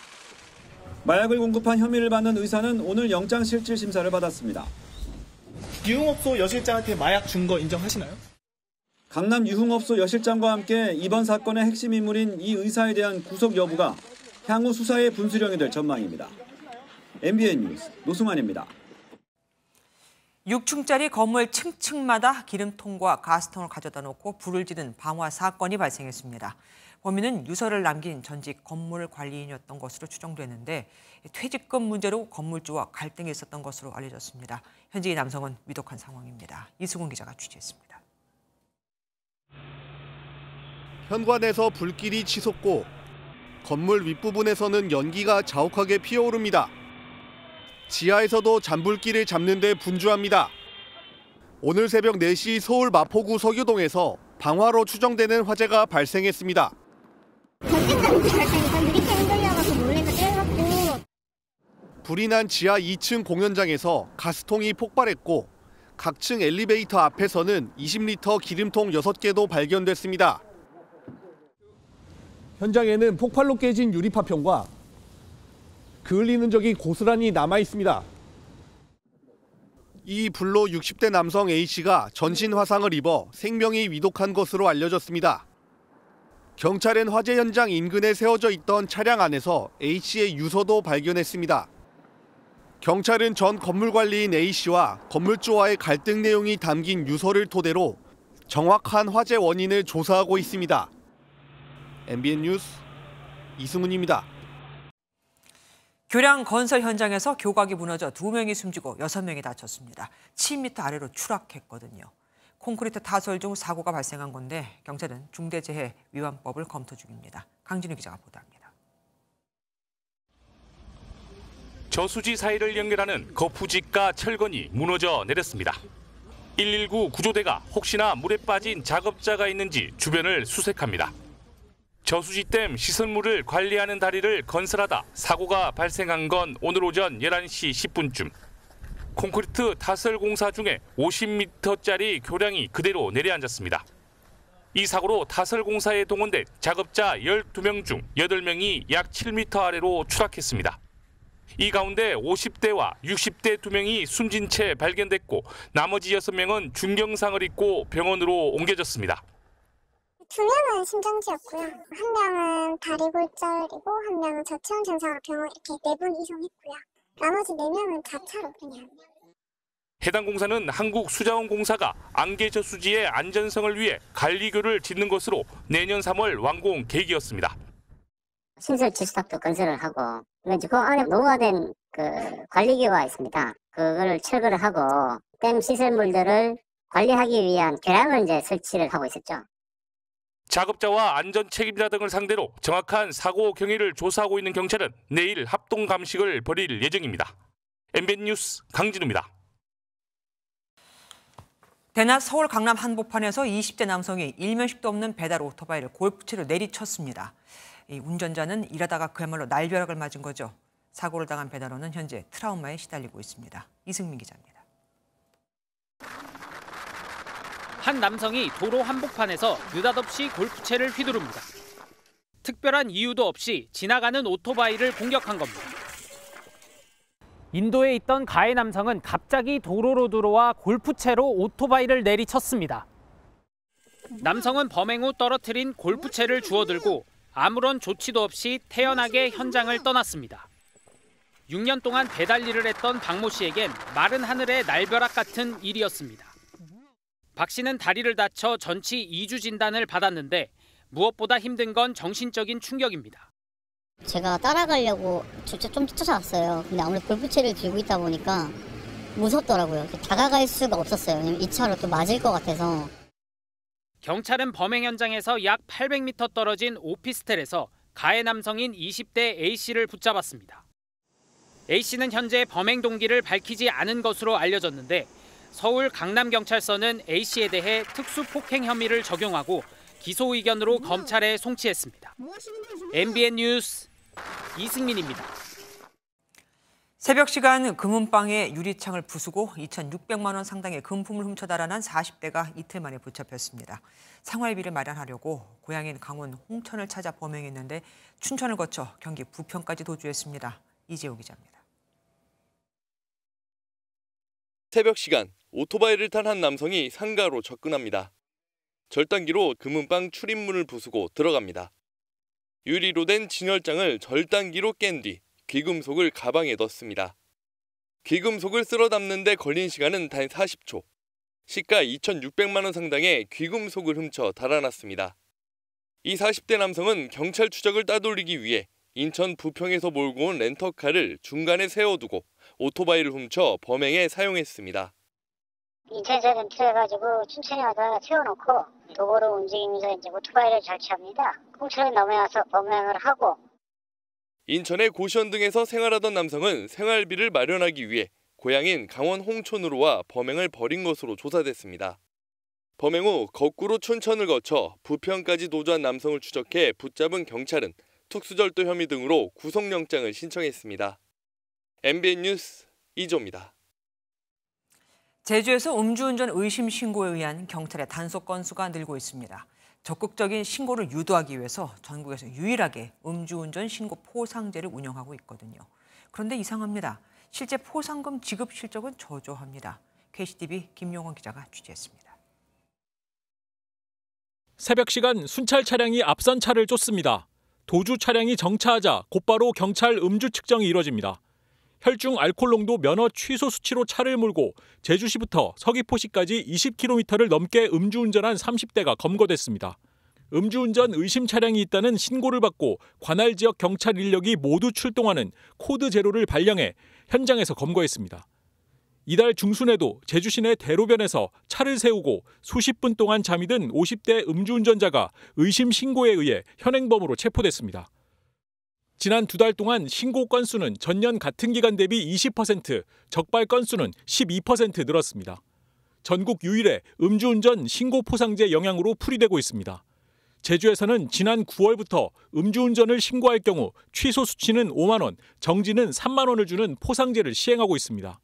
마약을 공급한 혐의를 받는 의사는 오늘 영장실질 심사를 받았습니다. 유흥업소 여실장한테 마약 준 거 인정하시나요? 강남 유흥업소 여실장과 함께 이번 사건의 핵심 인물인 이 의사에 대한 구속 여부가 향후 수사의 분수령이 될 전망입니다. MBN 뉴스 노승환입니다. 6층짜리 건물 층층마다 기름통과 가스통을 가져다 놓고 불을 지른 방화 사건이 발생했습니다. 범인은 유서를 남긴 전직 건물 관리인이었던 것으로 추정되는데 퇴직금 문제로 건물주와 갈등이 있었던 것으로 알려졌습니다. 현재 이 남성은 위독한 상황입니다. 이수근 기자가 취재했습니다. 현관에서 불길이 치솟고 건물 윗부분에서는 연기가 자욱하게 피어오릅니다. 지하에서도 잔불길을 잡는 데 분주합니다. 오늘 새벽 4시 서울 마포구 서교동에서 방화로 추정되는 화재가 발생했습니다. 불이 난 지하 2층 공연장에서 가스통이 폭발했고 각 층 엘리베이터 앞에서는 20리터 기름통 6개도 발견됐습니다. 현장에는 폭발로 깨진 유리파편과 그을린 흔적이 고스란히 남아 있습니다. 이 불로 60대 남성 A씨가 전신 화상을 입어 생명이 위독한 것으로 알려졌습니다. 경찰은 화재 현장 인근에 세워져 있던 차량 안에서 A씨의 유서도 발견했습니다. 경찰은 전 건물관리인 A씨와 건물주와의 갈등 내용이 담긴 유서를 토대로 정확한 화재 원인을 조사하고 있습니다. MBN 뉴스 이승훈입니다. 교량 건설 현장에서 교각이 무너져 2명이 숨지고 6명이 다쳤습니다. 7m 아래로 추락했거든요. 콘크리트 타설 중 사고가 발생한 건데 경찰은 중대재해위반법을 검토 중입니다. 강진우 기자가 보도합니다. 저수지 사이를 연결하는 거푸집과 철근이 무너져 내렸습니다. 119 구조대가 혹시나 물에 빠진 작업자가 있는지 주변을 수색합니다. 저수지댐 시설물을 관리하는 다리를 건설하다 사고가 발생한 건 오늘 오전 11시 10분쯤. 콘크리트 타설 공사 중에 50m짜리 교량이 그대로 내려앉았습니다. 이 사고로 타설 공사에 동원된 작업자 12명 중 8명이 약 7m 아래로 추락했습니다. 이 가운데 50대와 60대 2명이 숨진 채 발견됐고 나머지 6명은 중경상을 입고 병원으로 옮겨졌습니다. 2명은 심정지였고요. 1명은 다리 골절이고 1명은 저체온 증상으로 병원 이렇게 4분 이송했고요. 나머지 4명은 자차로 그냥. 해당 공사는 한국수자원공사가 안개저수지의 안전성을 위해 관리교를 짓는 것으로 내년 3월 완공 계획이었습니다. 신설 지수탑도 건설을 하고 그 안에 노후화된 관리교가 있습니다. 그거를 철거를 하고 댐 시설물들을 관리하기 위한 교량을 이제 설치를 하고 있었죠. 작업자와 안전 책임자 등을 상대로 정확한 사고 경위를 조사하고 있는 경찰은 내일 합동 감식을 벌일 예정입니다. MBN 뉴스 강진우입니다. 대낮 서울 강남 한복판에서 20대 남성이 일면식도 없는 배달 오토바이를 골프채로 내리쳤습니다. 이 운전자는 일하다가 그야말로 날벼락을 맞은 거죠. 사고를 당한 배달원은 현재 트라우마에 시달리고 있습니다. 이승민 기자입니다. 한 남성이 도로 한복판에서 느닷없이 골프채를 휘두릅니다. 특별한 이유도 없이 지나가는 오토바이를 공격한 겁니다. 인도에 있던 가해 남성은 갑자기 도로로 들어와 골프채로 오토바이를 내리쳤습니다. 남성은 범행 후 떨어뜨린 골프채를 주워들고 아무런 조치도 없이 태연하게 현장을 떠났습니다. 6년 동안 배달 일을 했던 박모 씨에겐 마른 하늘의 날벼락 같은 일이었습니다. 박 씨는 다리를 다쳐 전치 2주 진단을 받았는데 무엇보다 힘든 건 정신적인 충격입니다. 제가 따라가려고 좀 쫓아왔어요. 근데 아무래도 골프채를 들고 있다 보니까 무섭더라고요. 다가갈 수가 없었어요. 왜냐면 이 차로 또 맞을 것 같아서. 경찰은 범행 현장에서 약 800m 떨어진 오피스텔에서 가해 남성인 20대 A씨를 붙잡았습니다. A씨는 현재 범행 동기를 밝히지 않은 것으로 알려졌는데 서울 강남경찰서는 A씨에 대해 특수폭행 혐의를 적용하고 기소 의견으로 검찰에 송치했습니다. MBN 뉴스 이승민입니다. 새벽 시간 금은방의 유리창을 부수고 2,600만 원 상당의 금품을 훔쳐 달아난 40대가 이틀 만에 붙잡혔습니다. 생활비를 마련하려고 고향인 강원 홍천을 찾아 범행했는데 춘천을 거쳐 경기 부평까지 도주했습니다. 이재호 기자입니다. 새벽 시간 오토바이를 탄 한 남성이 상가로 접근합니다. 절단기로 금은방 출입문을 부수고 들어갑니다. 유리로 된 진열장을 절단기로 깬 뒤 귀금속을 가방에 넣습니다. 귀금속을 쓸어 담는 데 걸린 시간은 단 40초. 시가 2,600만 원 상당의 귀금속을 훔쳐 달아났습니다. 이 40대 남성은 경찰 추적을 따돌리기 위해 인천 부평에서 몰고 온 렌터카를 중간에 세워두고 오토바이를 훔쳐 범행에 사용했습니다. 인천에서 필요해가지고 춘천에 와서 세워놓고 도보로 움직이면서 이제 오토바이를 절취합니다. 홍천에 넘어와서 범행을 하고. 인천의 고시원 등에서 생활하던 남성은 생활비를 마련하기 위해 고향인 강원 홍천으로 와 범행을 벌인 것으로 조사됐습니다. 범행 후 거꾸로 춘천을 거쳐 부평까지 도주한 남성을 추적해 붙잡은 경찰은 특수절도 혐의 등으로 구속영장을 신청했습니다. MBN 뉴스 이조입니다. 제주에서 음주운전 의심 신고에 의한 경찰의 단속 건수가 늘고 있습니다. 적극적인 신고를 유도하기 위해서 전국에서 유일하게 음주운전 신고 포상제를 운영하고 있거든요. 그런데 이상합니다. 실제 포상금 지급 실적은 저조합니다. KCTV 김용원 기자가 취재했습니다. 새벽 시간 순찰 차량이 앞선 차를 쫓습니다. 도주 차량이 정차하자 곧바로 경찰 음주 측정이 이뤄집니다. 혈중 알코올 농도 면허 취소 수치로 차를 몰고 제주시부터 서귀포시까지 20km를 넘게 음주운전한 30대가 검거됐습니다. 음주운전 의심 차량이 있다는 신고를 받고 관할 지역 경찰 인력이 모두 출동하는 코드 제로를 발령해 현장에서 검거했습니다. 이달 중순에도 제주 시내 대로변에서 차를 세우고 수십 분 동안 잠이 든 50대 음주운전자가 의심 신고에 의해 현행범으로 체포됐습니다. 지난 2달 동안 신고 건수는 전년 같은 기간 대비 20%, 적발 건수는 12% 늘었습니다. 전국 유일의 음주운전 신고 포상제 영향으로 풀이되고 있습니다. 제주에서는 지난 9월부터 음주운전을 신고할 경우 취소 수치는 5만 원, 정지는 3만 원을 주는 포상제를 시행하고 있습니다.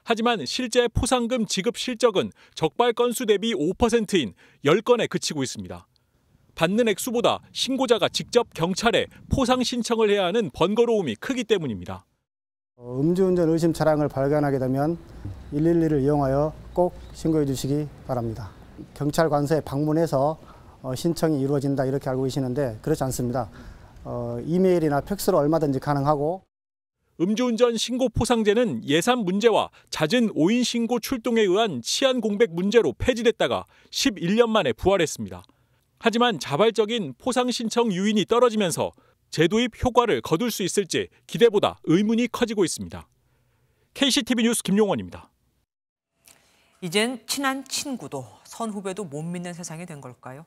하지만 실제 포상금 지급 실적은 적발 건수 대비 5%인 10건에 그치고 있습니다. 받는 액수보다 신고자가 직접 경찰에 포상 신청을 해야 하는 번거로움이 크기 때문입니다. 음주운전 의심 차량을 발견하게 되면 112를 이용하여 꼭 신고해 주시기 바랍니다. 경찰 관서에 방문해서 신청이 이루어진다 이렇게 알고 계시는데 그렇지 않습니다. 이메일이나 팩스로 얼마든지 가능하고 음주운전 신고 포상제는 예산 문제와 잦은 5인 신고 출동에 의한 치안 공백 문제로 폐지됐다가 11년 만에 부활했습니다. 하지만 자발적인 포상 신청 유인이 떨어지면서 제도입 효과를 거둘 수 있을지 기대보다 의문이 커지고 있습니다. KCTV 뉴스 김용원입니다. 이젠 친한 친구도 선후배도 못 믿는 세상이 된 걸까요?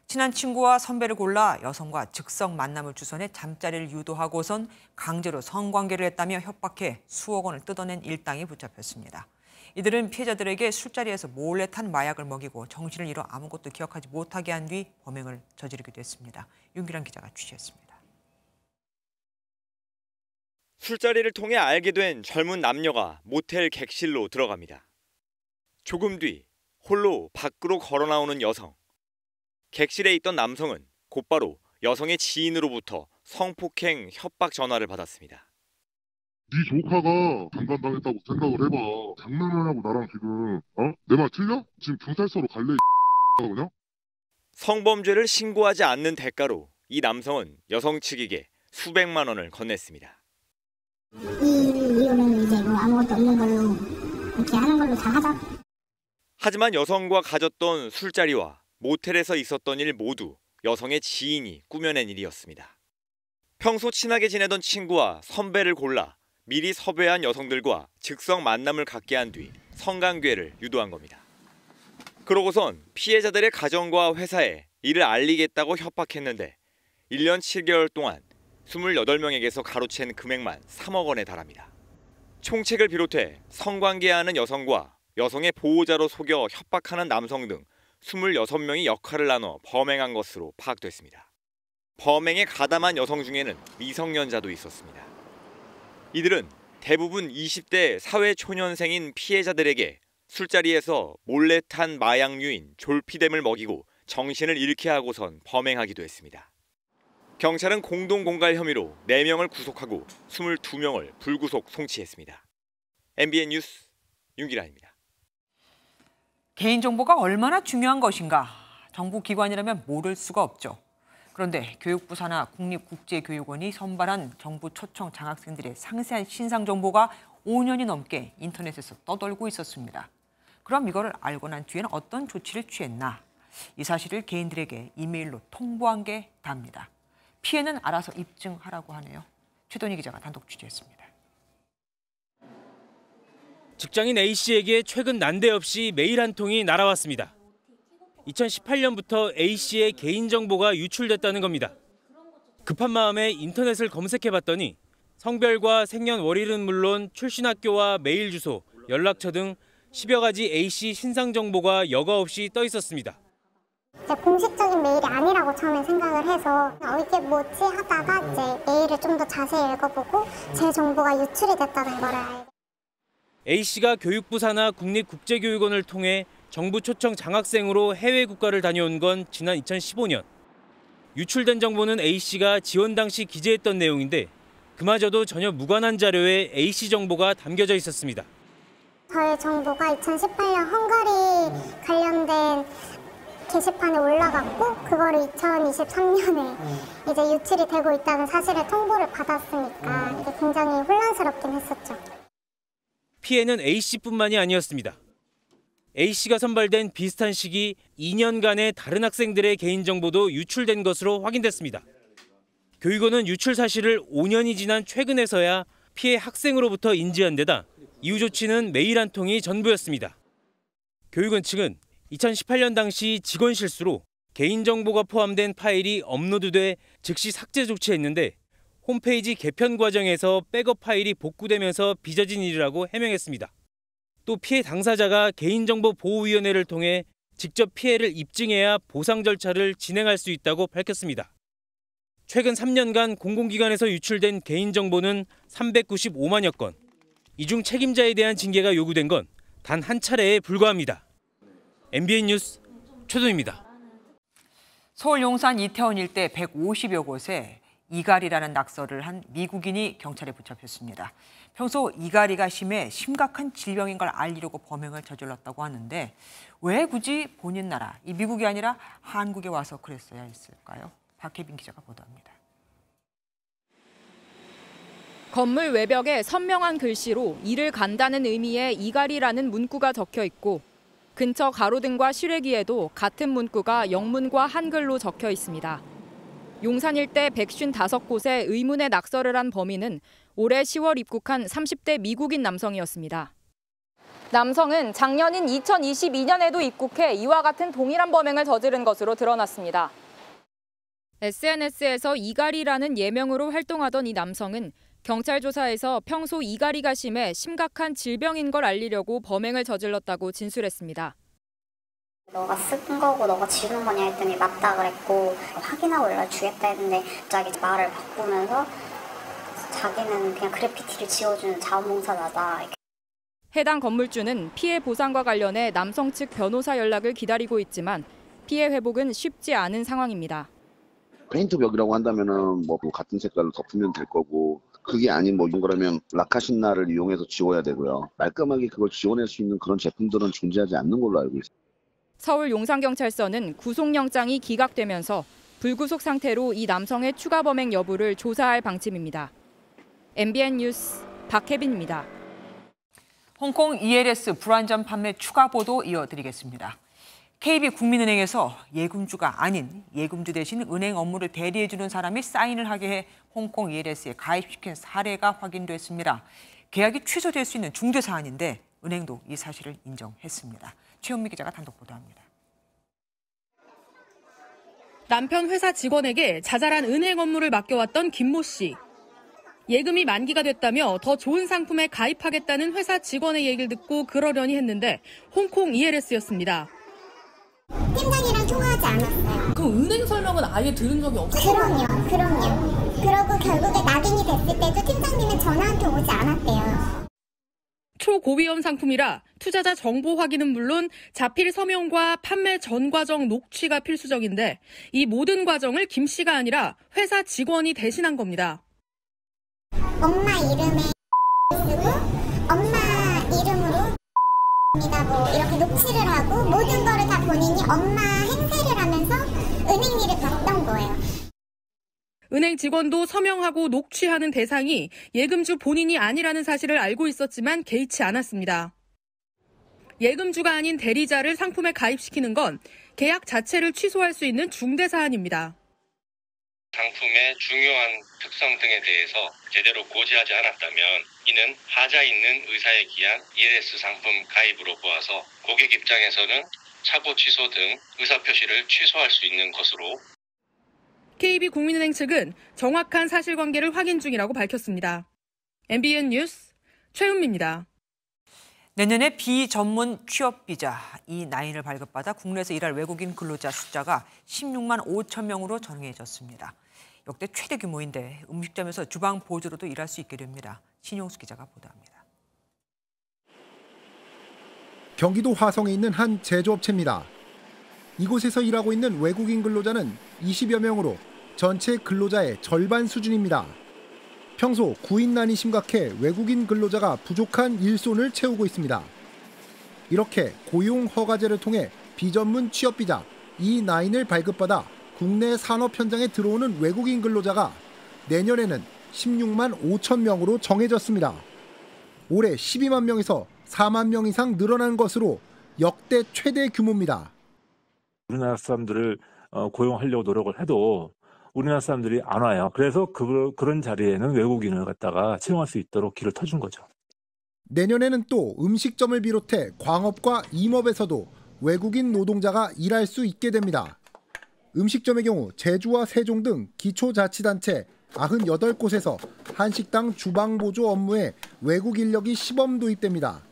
친한 친구와 선배를 골라 여성과 즉석 만남을 주선해 잠자리를 유도하고선 강제로 성관계를 했다며 협박해 수억 원을 뜯어낸 일당이 붙잡혔습니다. 이들은 피해자들에게 술자리에서 몰래 탄 마약을 먹이고 정신을 잃어 아무것도 기억하지 못하게 한 뒤 범행을 저지르기도 했습니다. 윤기란 기자가 취재했습니다. 술자리를 통해 알게 된 젊은 남녀가 모텔 객실로 들어갑니다. 조금 뒤 홀로 밖으로 걸어 나오는 여성. 객실에 있던 남성은 곧바로 여성의 지인으로부터 성폭행 협박 전화를 받았습니다. 네 조카가 강간당했다고 생각을 해봐. 장난하냐고 나랑 지금 내 말 틀려? 지금 경찰서로 갈래 그냥? 성범죄를 신고하지 않는 대가로 이 남성은 여성 측에게 수백만 원을 건넸습니다. 이 일을 이으면 이제 뭐 아무것도 없는 걸로 이렇게 하는 걸로 다 하자. 하지만 여성과 가졌던 술자리와 모텔에서 있었던 일 모두 여성의 지인이 꾸며낸 일이었습니다. 평소 친하게 지내던 친구와 선배를 골라 미리 섭외한 여성들과 즉석 만남을 갖게 한 뒤 성관계를 유도한 겁니다. 그러고선 피해자들의 가정과 회사에 이를 알리겠다고 협박했는데 1년 7개월 동안 28명에게서 가로챈 금액만 3억 원에 달합니다. 총책을 비롯해 성관계하는 여성과 여성의 보호자로 속여 협박하는 남성 등 26명이 역할을 나눠 범행한 것으로 파악됐습니다. 범행에 가담한 여성 중에는 미성년자도 있었습니다. 이들은 대부분 20대 사회초년생인 피해자들에게 술자리에서 몰래 탄 마약류인 졸피뎀을 먹이고 정신을 잃게 하고선 범행하기도 했습니다. 경찰은 공동공갈 혐의로 4명을 구속하고 22명을 불구속 송치했습니다. MBN 뉴스 윤기란입니다. 개인정보가 얼마나 중요한 것인가? 정부 기관이라면 모를 수가 없죠. 그런데 교육부 산하 국립국제교육원이 선발한 정부 초청 장학생들의 상세한 신상 정보가 5년이 넘게 인터넷에서 떠돌고 있었습니다. 그럼 이걸 알고 난 뒤에는 어떤 조치를 취했나? 이 사실을 개인들에게 이메일로 통보한 게 답니다. 피해는 알아서 입증하라고 하네요. 최돈희 기자가 단독 취재했습니다. 직장인 A씨에게 최근 난데없이 메일 한 통이 날아왔습니다. 2018년부터 A씨의 개인정보가 유출됐다는 겁니다. 급한 마음에 인터넷을 검색해봤더니 성별과 생년월일은 물론 출신학교와 메일 주소, 연락처 등 10여 가지 A씨 신상 정보가 여과 없이 떠 있었습니다. 공식적인 메일이 아니라고 처음에 생각을 해서 이게 뭐지 하다가 이제 메일을 좀 더 자세히 읽어보고 제 정보가 유출이 됐다는 거를 알고. A씨가 교육부 산하 국립국제교육원을 통해 정부 초청 장학생으로 해외 국가를 다녀온 건 지난 2015년. 유출된 정보는 A씨가 지원 당시 기재했던 내용인데 그마저도 전혀 무관한 자료에 A씨 정보가 담겨져 있었습니다. 저의 정보가 2018년 헝가리 관련된 게시판에 올라갔고 그거를 2023년에 이제 유출이 되고 있다는 사실을 통보를 받았으니까 이게 굉장히 혼란스럽긴 했었죠. 피해는 A씨뿐만이 아니었습니다. A씨가 선발된 비슷한 시기 2년간의 다른 학생들의 개인정보도 유출된 것으로 확인됐습니다. 교육원은 유출 사실을 5년이 지난 최근에서야 피해 학생으로부터 인지한 데다 이후 조치는 메일 한 통이 전부였습니다. 교육원 측은 2018년 당시 직원 실수로 개인정보가 포함된 파일이 업로드돼 즉시 삭제 조치했는데 홈페이지 개편 과정에서 백업 파일이 복구되면서 빚어진 일이라고 해명했습니다. 또 피해 당사자가 개인정보보호위원회를 통해 직접 피해를 입증해야 보상 절차를 진행할 수 있다고 밝혔습니다. 최근 3년간 공공기관에서 유출된 개인정보는 395만여 건. 이 중 책임자에 대한 징계가 요구된 건 단 한 차례에 불과합니다. MBN 뉴스 최동입니다. 서울 용산 이태원 일대 150여 곳에 이갈이라는 낙서를 한 미국인이 경찰에 붙잡혔습니다. 평소 이갈이가 심각한 질병인 걸 알리려고 범행을 저질렀다고 하는데 왜 굳이 본인 나라, 이 미국이 아니라 한국에 와서 그랬어야 했을까요? 박혜빈 기자가 보도합니다. 건물 외벽에 선명한 글씨로 이를 간다는 의미의 이갈이라는 문구가 적혀 있고 근처 가로등과 실외기에도 같은 문구가 영문과 한글로 적혀 있습니다. 용산 일대 155곳에 의문의 낙서를 한 범인은 올해 10월 입국한 30대 미국인 남성이었습니다. 남성은 작년인 2022년에도 입국해 이와 같은 동일한 범행을 저지른 것으로 드러났습니다. SNS에서 이갈이라는 예명으로 활동하던 이 남성은 경찰 조사에서 평소 이갈이가 심해 심각한 질병인 걸 알리려고 범행을 저질렀다고 진술했습니다. 너가 쓴 거고 너가 지운 거냐 했더니 맞다 그랬고 확인하고 연락주겠다 했는데 갑자기 말을 바꾸면서 자기는 그냥 그래피티를 지워주는 자원봉사자다. 해당 건물주는 피해 보상과 관련해 남성 측 변호사 연락을 기다리고 있지만 피해 회복은 쉽지 않은 상황입니다. 페인트 벽이라고 한다면은 뭐 같은 색깔로 덮으면 될 거고 그게 아닌 뭐 이런 거라면 라카신나를 이용해서 지워야 되고요. 깔끔하게 그걸 지워낼 수 있는 그런 제품들은 존재하지 않는 걸로 알고 있습니다. 서울 용산경찰서는 구속영장이 기각되면서 불구속 상태로 이 남성의 추가 범행 여부를 조사할 방침입니다. MBN 뉴스 박혜빈입니다. 홍콩 ELS 불안전 판매 추가 보도 이어드리겠습니다. KB국민은행에서 예금주가 아닌 예금주 대신 은행 업무를 대리해주는 사람이 사인을 하게 해 홍콩 ELS에 가입시킨 사례가 확인됐습니다. 계약이 취소될 수 있는 중대 사안인데 은행도 이 사실을 인정했습니다. 최현미 기자가 단독 보도합니다. 남편 회사 직원에게 자잘한 은행 업무를 맡겨왔던 김모 씨. 예금이 만기가 됐다며 더 좋은 상품에 가입하겠다는 회사 직원의 얘기를 듣고 그러려니 했는데 홍콩 ELS였습니다. 팀장이랑 통화하지 않았어요. 그럼 은행 설명은 아예 들은 적이 없어요? 그럼요. 그러고 결국에 낙인이 됐을 때도 팀장님은 전화 한 통 오지 않았대요. 초고위험 상품이라 투자자 정보 확인은 물론 자필 서명과 판매 전 과정 녹취가 필수적인데 이 모든 과정을 김 씨가 아니라 회사 직원이 대신한 겁니다. 엄마 이름에 쓰고 엄마 이름으로 뭐 이렇게 녹취를 하고 모든 거를 다 본인이 엄마 행세를 하면서 은행 일을 봤던 거예요. 은행 직원도 서명하고 녹취하는 대상이 예금주 본인이 아니라는 사실을 알고 있었지만 개의치 않았습니다. 예금주가 아닌 대리자를 상품에 가입시키는 건 계약 자체를 취소할 수 있는 중대 사안입니다. 상품의 중요한 특성 등에 대해서 제대로 고지하지 않았다면 이는 하자 있는 의사에 기한 ELS 상품 가입으로 보아서 고객 입장에서는 착오 취소 등 의사표시를 취소할 수 있는 것으로 KB국민은행 측은 정확한 사실관계를 확인 중이라고 밝혔습니다. MBN 뉴스 최은미입니다. 내년에 비전문 취업비자 E9을 발급받아 국내에서 일할 외국인 근로자 숫자가 16만 5천 명으로 정해졌습니다. 역대 최대 규모인데 음식점에서 주방 보조로도 일할 수 있게 됩니다. 신용수 기자가 보도합니다. 경기도 화성에 있는 한 제조업체입니다. 이곳에서 일하고 있는 외국인 근로자는 20여 명으로 전체 근로자의 절반 수준입니다. 평소 구인난이 심각해 외국인 근로자가 부족한 일손을 채우고 있습니다. 이렇게 고용 허가제를 통해 비전문 취업비자 E9을 발급받아 국내 산업 현장에 들어오는 외국인 근로자가 내년에는 16만 5천 명으로 정해졌습니다. 올해 12만 명에서 4만 명 이상 늘어난 것으로 역대 최대 규모입니다. 우리나라 사람들을 고용하려고 노력을 해도 우리나라 사람들이 안 와요. 그래서 그런 자리에는 외국인을 갖다가 채용할 수 있도록 길을 터준 거죠. 내년에는 또 음식점을 비롯해 광업과 임업에서도 외국인 노동자가 일할 수 있게 됩니다. 음식점의 경우 제주와 세종 등 기초자치단체 98곳에서 한식당 주방보조 업무에 외국 인력이 시범 도입됩니다.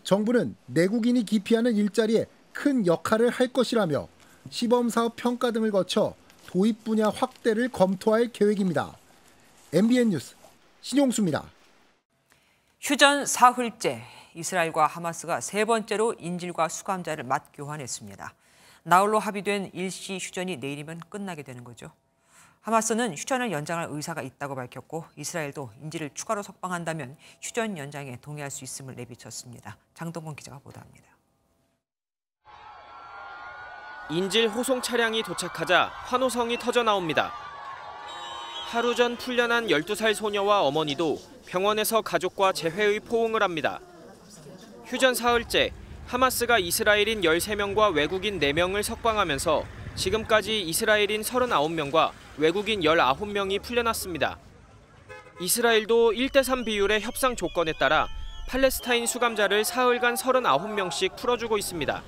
정부는 내국인이 기피하는 일자리에 큰 역할을 할 것이라며 시범사업 평가 등을 거쳐 도입 분야 확대를 검토할 계획입니다. MBN 뉴스 신용수입니다. 휴전 사흘째, 이스라엘과 하마스가 세 번째로 인질과 수감자를 맞교환했습니다. 나흘로 합의된 일시 휴전이 내일이면 끝나게 되는 거죠. 하마스는 휴전을 연장할 의사가 있다고 밝혔고 이스라엘도 인질을 추가로 석방한다면 휴전 연장에 동의할 수 있음을 내비쳤습니다. 장동건 기자가 보도합니다. 인질 호송 차량이 도착하자 환호성이 터져 나옵니다. 하루 전 풀려난 12살 소녀와 어머니도 병원에서 가족과 재회의 포옹을 합니다. 휴전 사흘째, 하마스가 이스라엘인 13명과 외국인 4명을 석방하면서 지금까지 이스라엘인 39명과 외국인 19명이 풀려났습니다. 이스라엘도 1대3 비율의 협상 조건에 따라 팔레스타인 수감자를 사흘간 39명씩 풀어주고 있습니다.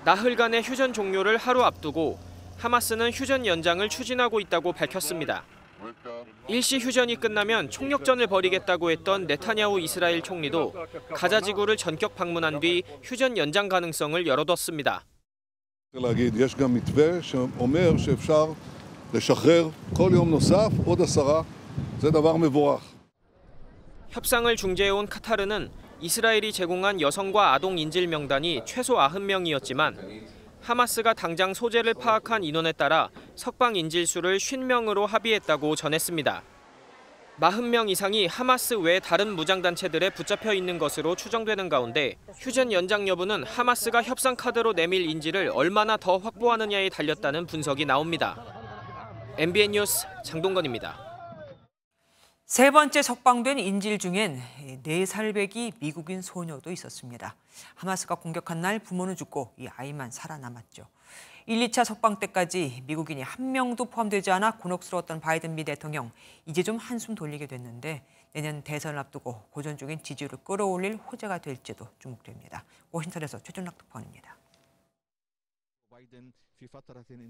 나흘간의 휴전 종료를 하루 앞두고 하마스는 휴전 연장을 추진하고 있다고 밝혔습니다. 일시 휴전이 끝나면 총력전을 벌이겠다고 했던 네타냐후 이스라엘 총리도 가자 지구를 전격 방문한 뒤 휴전 연장 가능성을 열어뒀습니다. יש גם מתווה שאומר שאפשר לשחרר כל יום נוסף עוד 10. זה דבר מבורך. 협상을 중재해온 카타르는 이스라엘이 제공한 여성과 아동 인질 명단이 최소 90명이었지만 하마스가 당장 소재를 파악한 인원에 따라 석방 인질 수를 50명으로 합의했다고 전했습니다. 40명 이상이 하마스 외 다른 무장단체들에 붙잡혀 있는 것으로 추정되는 가운데 휴전 연장 여부는 하마스가 협상 카드로 내밀 인질을 얼마나 더 확보하느냐에 달렸다는 분석이 나옵니다. MBN 뉴스 장동건입니다. 세 번째 석방된 인질 중엔 4살배기 미국인 소녀도 있었습니다. 하마스가 공격한 날 부모는 죽고 이 아이만 살아남았죠. 1, 2차 석방 때까지 미국인이 한 명도 포함되지 않아 곤혹스러웠던 바이든 미 대통령, 이제 좀 한숨 돌리게 됐는데 내년 대선을 앞두고 고전 중인 지지율을 끌어올릴 호재가 될지도 주목됩니다. 워싱턴에서 최준락 특파원입니다.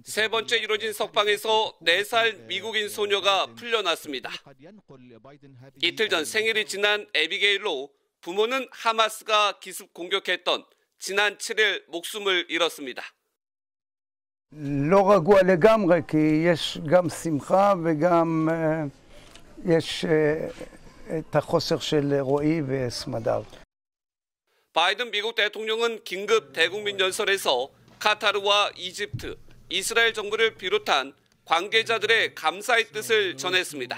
세 번째 이뤄진 석방에서 4살 미국인 소녀가 풀려났습니다. 이틀 전 생일이 지난 에비게일로 부모는 하마스가 기습 공격했던 지난 7일 목숨을 잃었습니다. לא רגוע לגמרי, כי יש גם שמחה וגם יש את החוסר של רועי וסמדר. 바이든 미국 대통령은 긴급 대국민 연설에서 카타르와 이집트, 이스라엘 정부를 비롯한 관계자들의 감사의 뜻을 전했습니다.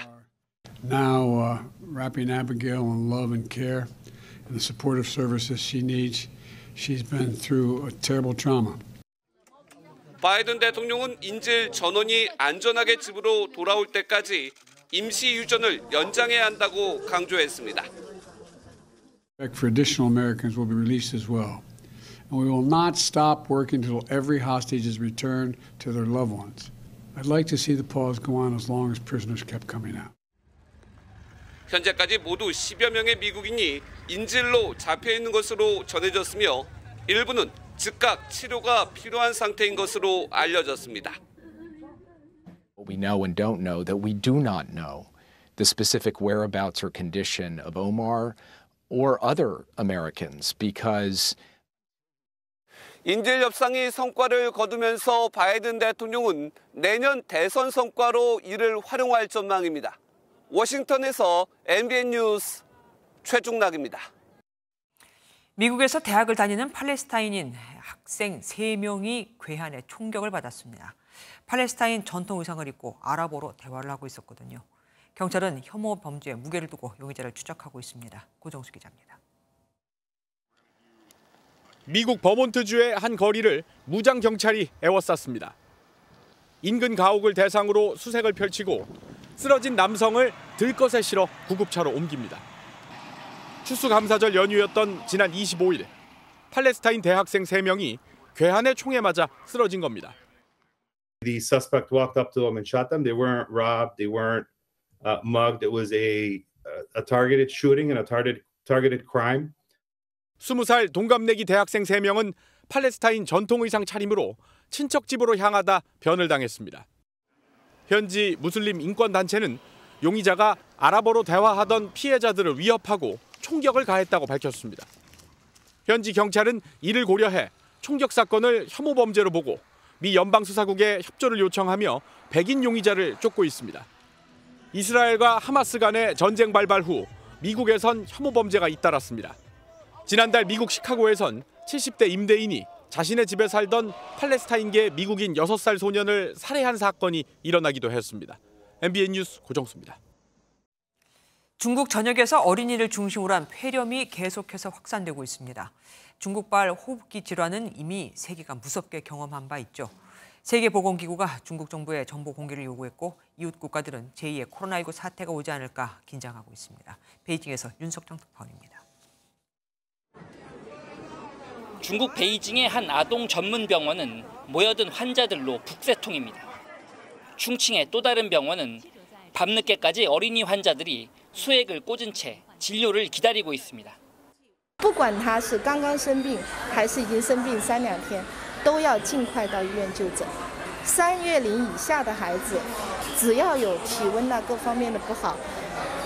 Now wrapping Abigail in love and care and the supportive services she needs. She's been through a terrible trauma. 바이든 대통령은 인질 전원이 안전하게 집으로 돌아올 때까지 임시 유전을 연장해야 한다고 강조했습니다. For additional Americans will be released as well. And we will not stop working until every hostage is returned to their loved ones. I'd like to see the pause go on as long as prisoners kept coming out. 현재까지 모두 10여 명의 미국인이 인질로 잡혀 있는 것으로 전해졌으며 일부는 즉각 치료가 필요한 상태인 것으로 알려졌습니다. What we know and don't know that we do not know the specific whereabouts or condition of Omar or other Americans because 인질 협상이 성과를 거두면서 바이든 대통령은 내년 대선 성과로 이를 활용할 전망입니다. 워싱턴에서 MBN 뉴스 최중락입니다. 미국에서 대학을 다니는 팔레스타인인 학생 3명이 괴한의 총격을 받았습니다. 팔레스타인 전통 의상을 입고 아랍어로 대화를 하고 있었거든요. 경찰은 혐오 범죄에 무게를 두고 용의자를 추적하고 있습니다. 고정수 기자입니다. 미국 버몬트주의 한 거리를 무장 경찰이 에워쌌습니다. 인근 가옥을 대상으로 수색을 펼치고 쓰러진 남성을 들것에 실어 구급차로 옮깁니다. 추수감사절 연휴였던 지난 25일, 팔레스타인 대학생 3명이 괴한의 총에 맞아 쓰러진 겁니다. The suspect walked up to them and shot them. They weren't robbed. They weren't mugged. It was a targeted shooting and a targeted crime. 20살 동갑내기 대학생 3명은 팔레스타인 전통 의상 차림으로 친척 집으로 향하다 변을 당했습니다. 현지 무슬림 인권단체는 용의자가 아랍어로 대화하던 피해자들을 위협하고 총격을 가했다고 밝혔습니다. 현지 경찰은 이를 고려해 총격 사건을 혐오 범죄로 보고 미 연방수사국에 협조를 요청하며 백인 용의자를 쫓고 있습니다. 이스라엘과 하마스 간의 전쟁 발발 후 미국에선 혐오 범죄가 잇따랐습니다. 지난달 미국 시카고에선 70대 임대인이 자신의 집에 살던 팔레스타인계 미국인 6살 소년을 살해한 사건이 일어나기도 했습니다. MBN 뉴스 고정수입니다. 중국 전역에서 어린이를 중심으로 한 폐렴이 계속해서 확산되고 있습니다. 중국발 호흡기 질환은 이미 세계가 무섭게 경험한 바 있죠. 세계보건기구가 중국 정부에 정보 공개를 요구했고 이웃 국가들은 제2의 코로나19 사태가 오지 않을까 긴장하고 있습니다. 베이징에서 윤석정 특파원입니다. 중국 베이징의 한 아동 전문 병원은 모여든 환자들로 북새통입니다. 충칭의 또 다른 병원은 밤늦게까지 어린이 환자들이 수액을 꽂은 채 진료를 기다리고 있습니다. 不管他是刚刚生病还是已经生病3、2天都要尽快到医院就诊。3月龄以下的孩子只要有体温各方面的不好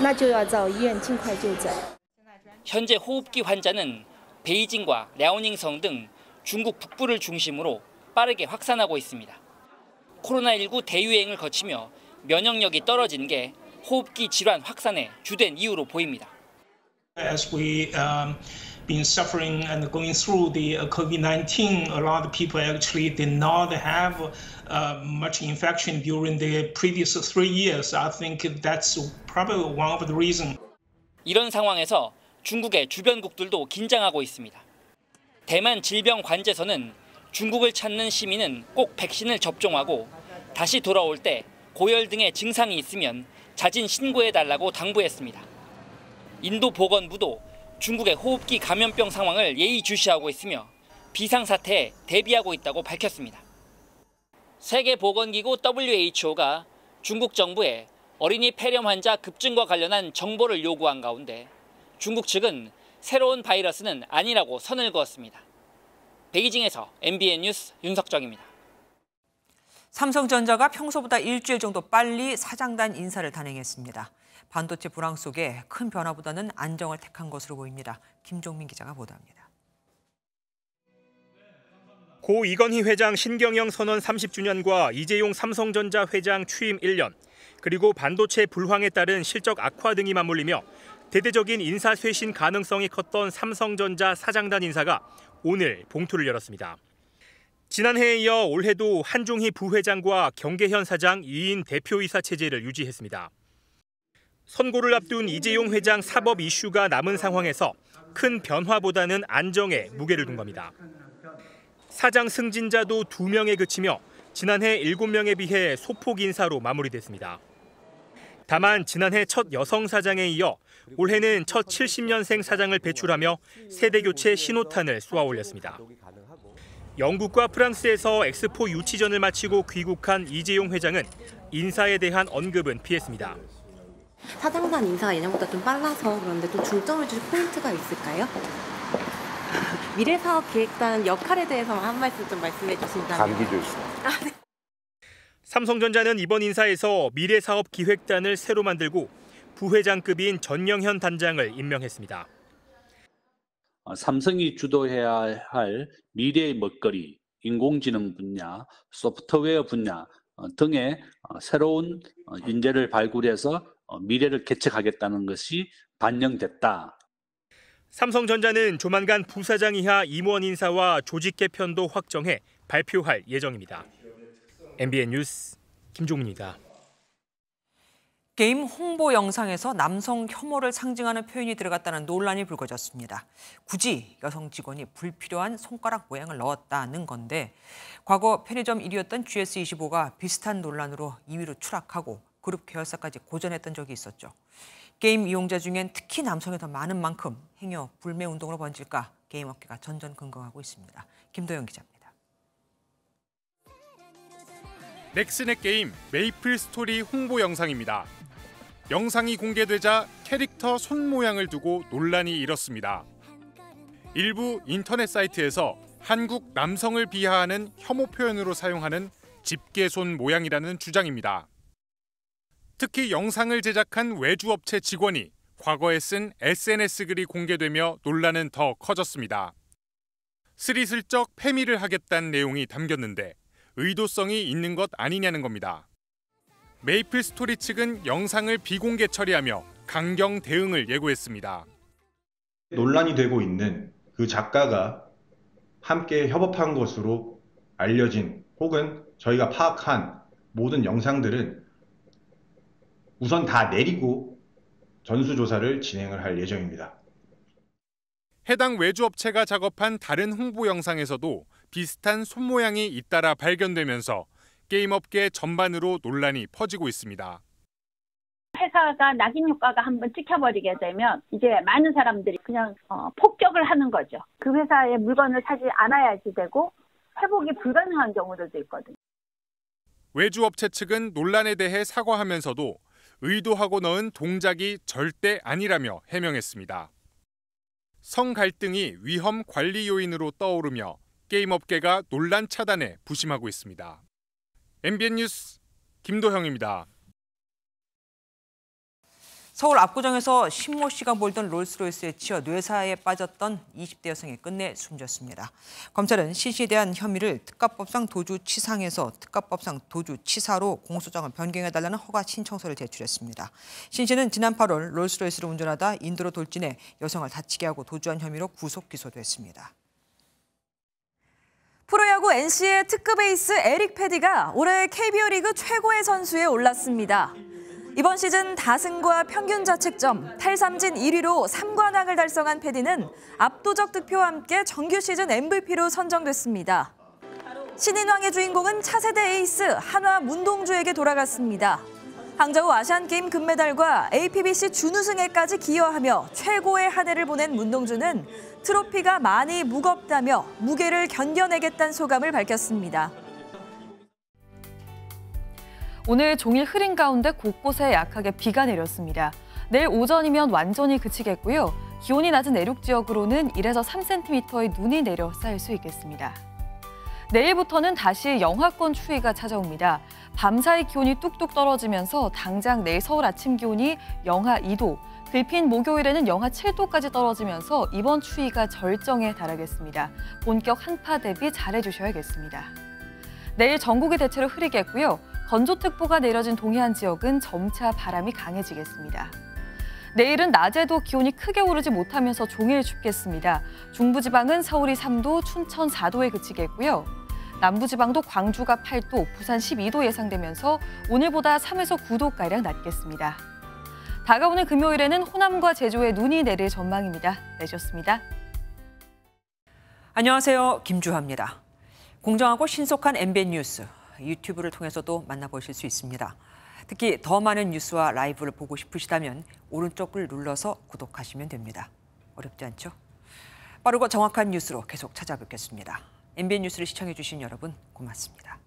那就要到医院尽快就诊。 현재 호흡기 환자는 베이징과 랴오닝성 등 중국 북부를 중심으로 빠르게 확산하고 있습니다. 코로나19 대유행을 거치며 면역력이 떨어진 게 호흡기 질환 확산의 주된 이유로 보입니다. As we been suffering and going through the COVID-19, a lot of people actually did not have much infection during the previous 3 years. I think that's probably one of the reasons. 이런 상황에서 중국의 주변국들도 긴장하고 있습니다. 대만 질병관제소는 중국을 찾는 시민은 꼭 백신을 접종하고 다시 돌아올 때 고열 등의 증상이 있으면 자진 신고해달라고 당부했습니다. 인도 보건부도 중국의 호흡기 감염병 상황을 예의주시하고 있으며 비상사태에 대비하고 있다고 밝혔습니다. 세계보건기구 WHO가 중국 정부에 어린이 폐렴 환자 급증과 관련한 정보를 요구한 가운데 중국 측은 새로운 바이러스는 아니라고 선을 그었습니다. 베이징에서 MBN 뉴스 윤석정입니다. 삼성전자가 평소보다 일주일 정도 빨리 사장단 인사를 단행했습니다. 반도체 불황 속에 큰 변화보다는 안정을 택한 것으로 보입니다. 김종민 기자가 보도합니다. 고 이건희 회장 신경영 선언 30주년과 이재용 삼성전자 회장 취임 1년, 그리고 반도체 불황에 따른 실적 악화 등이 맞물리며 대대적인 인사 쇄신 가능성이 컸던 삼성전자 사장단 인사가 오늘 봉투를 열었습니다. 지난해에 이어 올해도 한중희 부회장과 경계현 사장 2인 대표이사 체제를 유지했습니다. 선고를 앞둔 이재용 회장 사법 이슈가 남은 상황에서 큰 변화보다는 안정에 무게를 둔 겁니다. 사장 승진자도 2명에 그치며 지난해 7명에 비해 소폭 인사로 마무리됐습니다. 다만 지난해 첫 여성 사장에 이어 올해는 첫 70년생 사장을 배출하며 세대 교체 신호탄을 쏘아 올렸습니다. 영국과 프랑스에서 엑스포 유치전을 마치고 귀국한 이재용 회장은 인사에 대한 언급은 피했습니다. 사장단 인사가 예년보다 좀 빨라서 그런데 또 중점을 주실 포인트가 있을까요? 미래사업기획단 역할에 대해서 한 말씀 좀 말씀해 주신다면. 감기 조심. 삼성전자는 이번 인사에서 미래사업기획단을 새로 만들고 부회장급인 전영현 단장을 임명했습니다. 삼성이 주도해야 할 미래의 먹거리, 인공지능 분야, 소프트웨어 분야 등의 새로운 인재를 발굴해서 미래를 개척하겠다는 것이 반영됐다. 삼성전자는 조만간 부사장 이하 임원 인사와 조직 개편도 확정해 발표할 예정입니다. MBN 뉴스 김종민입니다. 게임 홍보 영상에서 남성 혐오를 상징하는 표현이 들어갔다는 논란이 불거졌습니다. 굳이 여성 직원이 불필요한 손가락 모양을 넣었다는 건데 과거 편의점 1위였던 GS25가 비슷한 논란으로 2위로 추락하고 그룹 계열사까지 고전했던 적이 있었죠. 게임 이용자 중엔 특히 남성이 더 많은 만큼 행여 불매 운동으로 번질까 게임 업계가 전전긍긍하고 있습니다. 김도영 기자입니다. 넥슨의 게임 메이플 스토리 홍보 영상입니다. 영상이 공개되자 캐릭터 손 모양을 두고 논란이 일었습니다. 일부 인터넷 사이트에서 한국 남성을 비하하는 혐오 표현으로 사용하는 집게손 모양이라는 주장입니다. 특히 영상을 제작한 외주업체 직원이 과거에 쓴 SNS 글이 공개되며 논란은 더 커졌습니다. 스리슬쩍 패미를 하겠다는 내용이 담겼는데 의도성이 있는 것 아니냐는 겁니다. 메이플 스토리 측은 영상을 비공개 처리하며 강경 대응을 예고했습니다. 논란이 되고 있는 그 작가가 함께 협업한 것으로 알려진 혹은 저희가 파악한 모든 영상들은 우선 다 내리고 전수조사를 진행을 할 예정입니다. 해당 외주업체가 작업한 다른 홍보 영상에서도 비슷한 손 모양이 잇따라 발견되면서 게임업계 전반으로 논란이 퍼지고 있습니다. 회사가 낙인 효과가 한번 찍혀버리게 되면 이제 많은 사람들이 그냥 폭격을 하는 거죠. 그 회사의 물건을 사지 않아야지 되고 회복이 불가능한 경우들도 있거든요. 외주업체 측은 논란에 대해 사과하면서도 의도하고 넣은 동작이 절대 아니라며 해명했습니다. 성 갈등이 위험 관리 요인으로 떠오르며 게임업계가 논란 차단에 부심하고 있습니다. MBN 뉴스 김도형입니다. 서울 압구정에서 신모 씨가 몰던 롤스로이스에 치여 뇌사에 빠졌던 20대 여성이 끝내 숨졌습니다. 검찰은 신 씨에 대한 혐의를 특가법상 도주치상에서 특가법상 도주치사로 공소장을 변경해달라는 허가 신청서를 제출했습니다. 신 씨는 지난 8월 롤스로이스를 운전하다 인도로 돌진해 여성을 다치게 하고 도주한 혐의로 구속 기소됐습니다. 프로야구 NC의 특급 에이스 에릭 패디가 올해 KBO 리그 최고의 선수에 올랐습니다. 이번 시즌 다승과 평균 자책점, 탈삼진 1위로 3관왕을 달성한 패디는 압도적 득표와 함께 정규 시즌 MVP로 선정됐습니다. 신인왕의 주인공은 차세대 에이스 한화 문동주에게 돌아갔습니다. 항저우 아시안게임 금메달과 APBC 준우승에까지 기여하며 최고의 한 해를 보낸 문동주는 트로피가 많이 무겁다며 무게를 견뎌내겠다는 소감을 밝혔습니다. 오늘 종일 흐린 가운데 곳곳에 약하게 비가 내렸습니다. 내일 오전이면 완전히 그치겠고요. 기온이 낮은 내륙 지역으로는 1에서 3cm의 눈이 내려 쌓일 수 있겠습니다. 내일부터는 다시 영하권 추위가 찾아옵니다. 밤사이 기온이 뚝뚝 떨어지면서 당장 내일 서울 아침 기온이 영하 2도, 글핀 목요일에는 영하 7도까지 떨어지면서 이번 추위가 절정에 달하겠습니다. 본격 한파 대비 잘해주셔야겠습니다. 내일 전국이 대체로 흐리겠고요. 건조특보가 내려진 동해안 지역은 점차 바람이 강해지겠습니다. 내일은 낮에도 기온이 크게 오르지 못하면서 종일 춥겠습니다. 중부지방은 서울이 3도, 춘천 4도에 그치겠고요. 남부지방도 광주가 8도, 부산 12도 예상되면서 오늘보다 3에서 9도가량 낮겠습니다. 다가오는 금요일에는 호남과 제주에 눈이 내릴 전망입니다. 내셨습니다. 안녕하세요. 김주하입니다. 공정하고 신속한 MBN 뉴스, 유튜브를 통해서도 만나보실 수 있습니다. 특히 더 많은 뉴스와 라이브를 보고 싶으시다면 오른쪽을 눌러서 구독하시면 됩니다. 어렵지 않죠? 빠르고 정확한 뉴스로 계속 찾아뵙겠습니다. MBN 뉴스를 시청해주신 여러분 고맙습니다.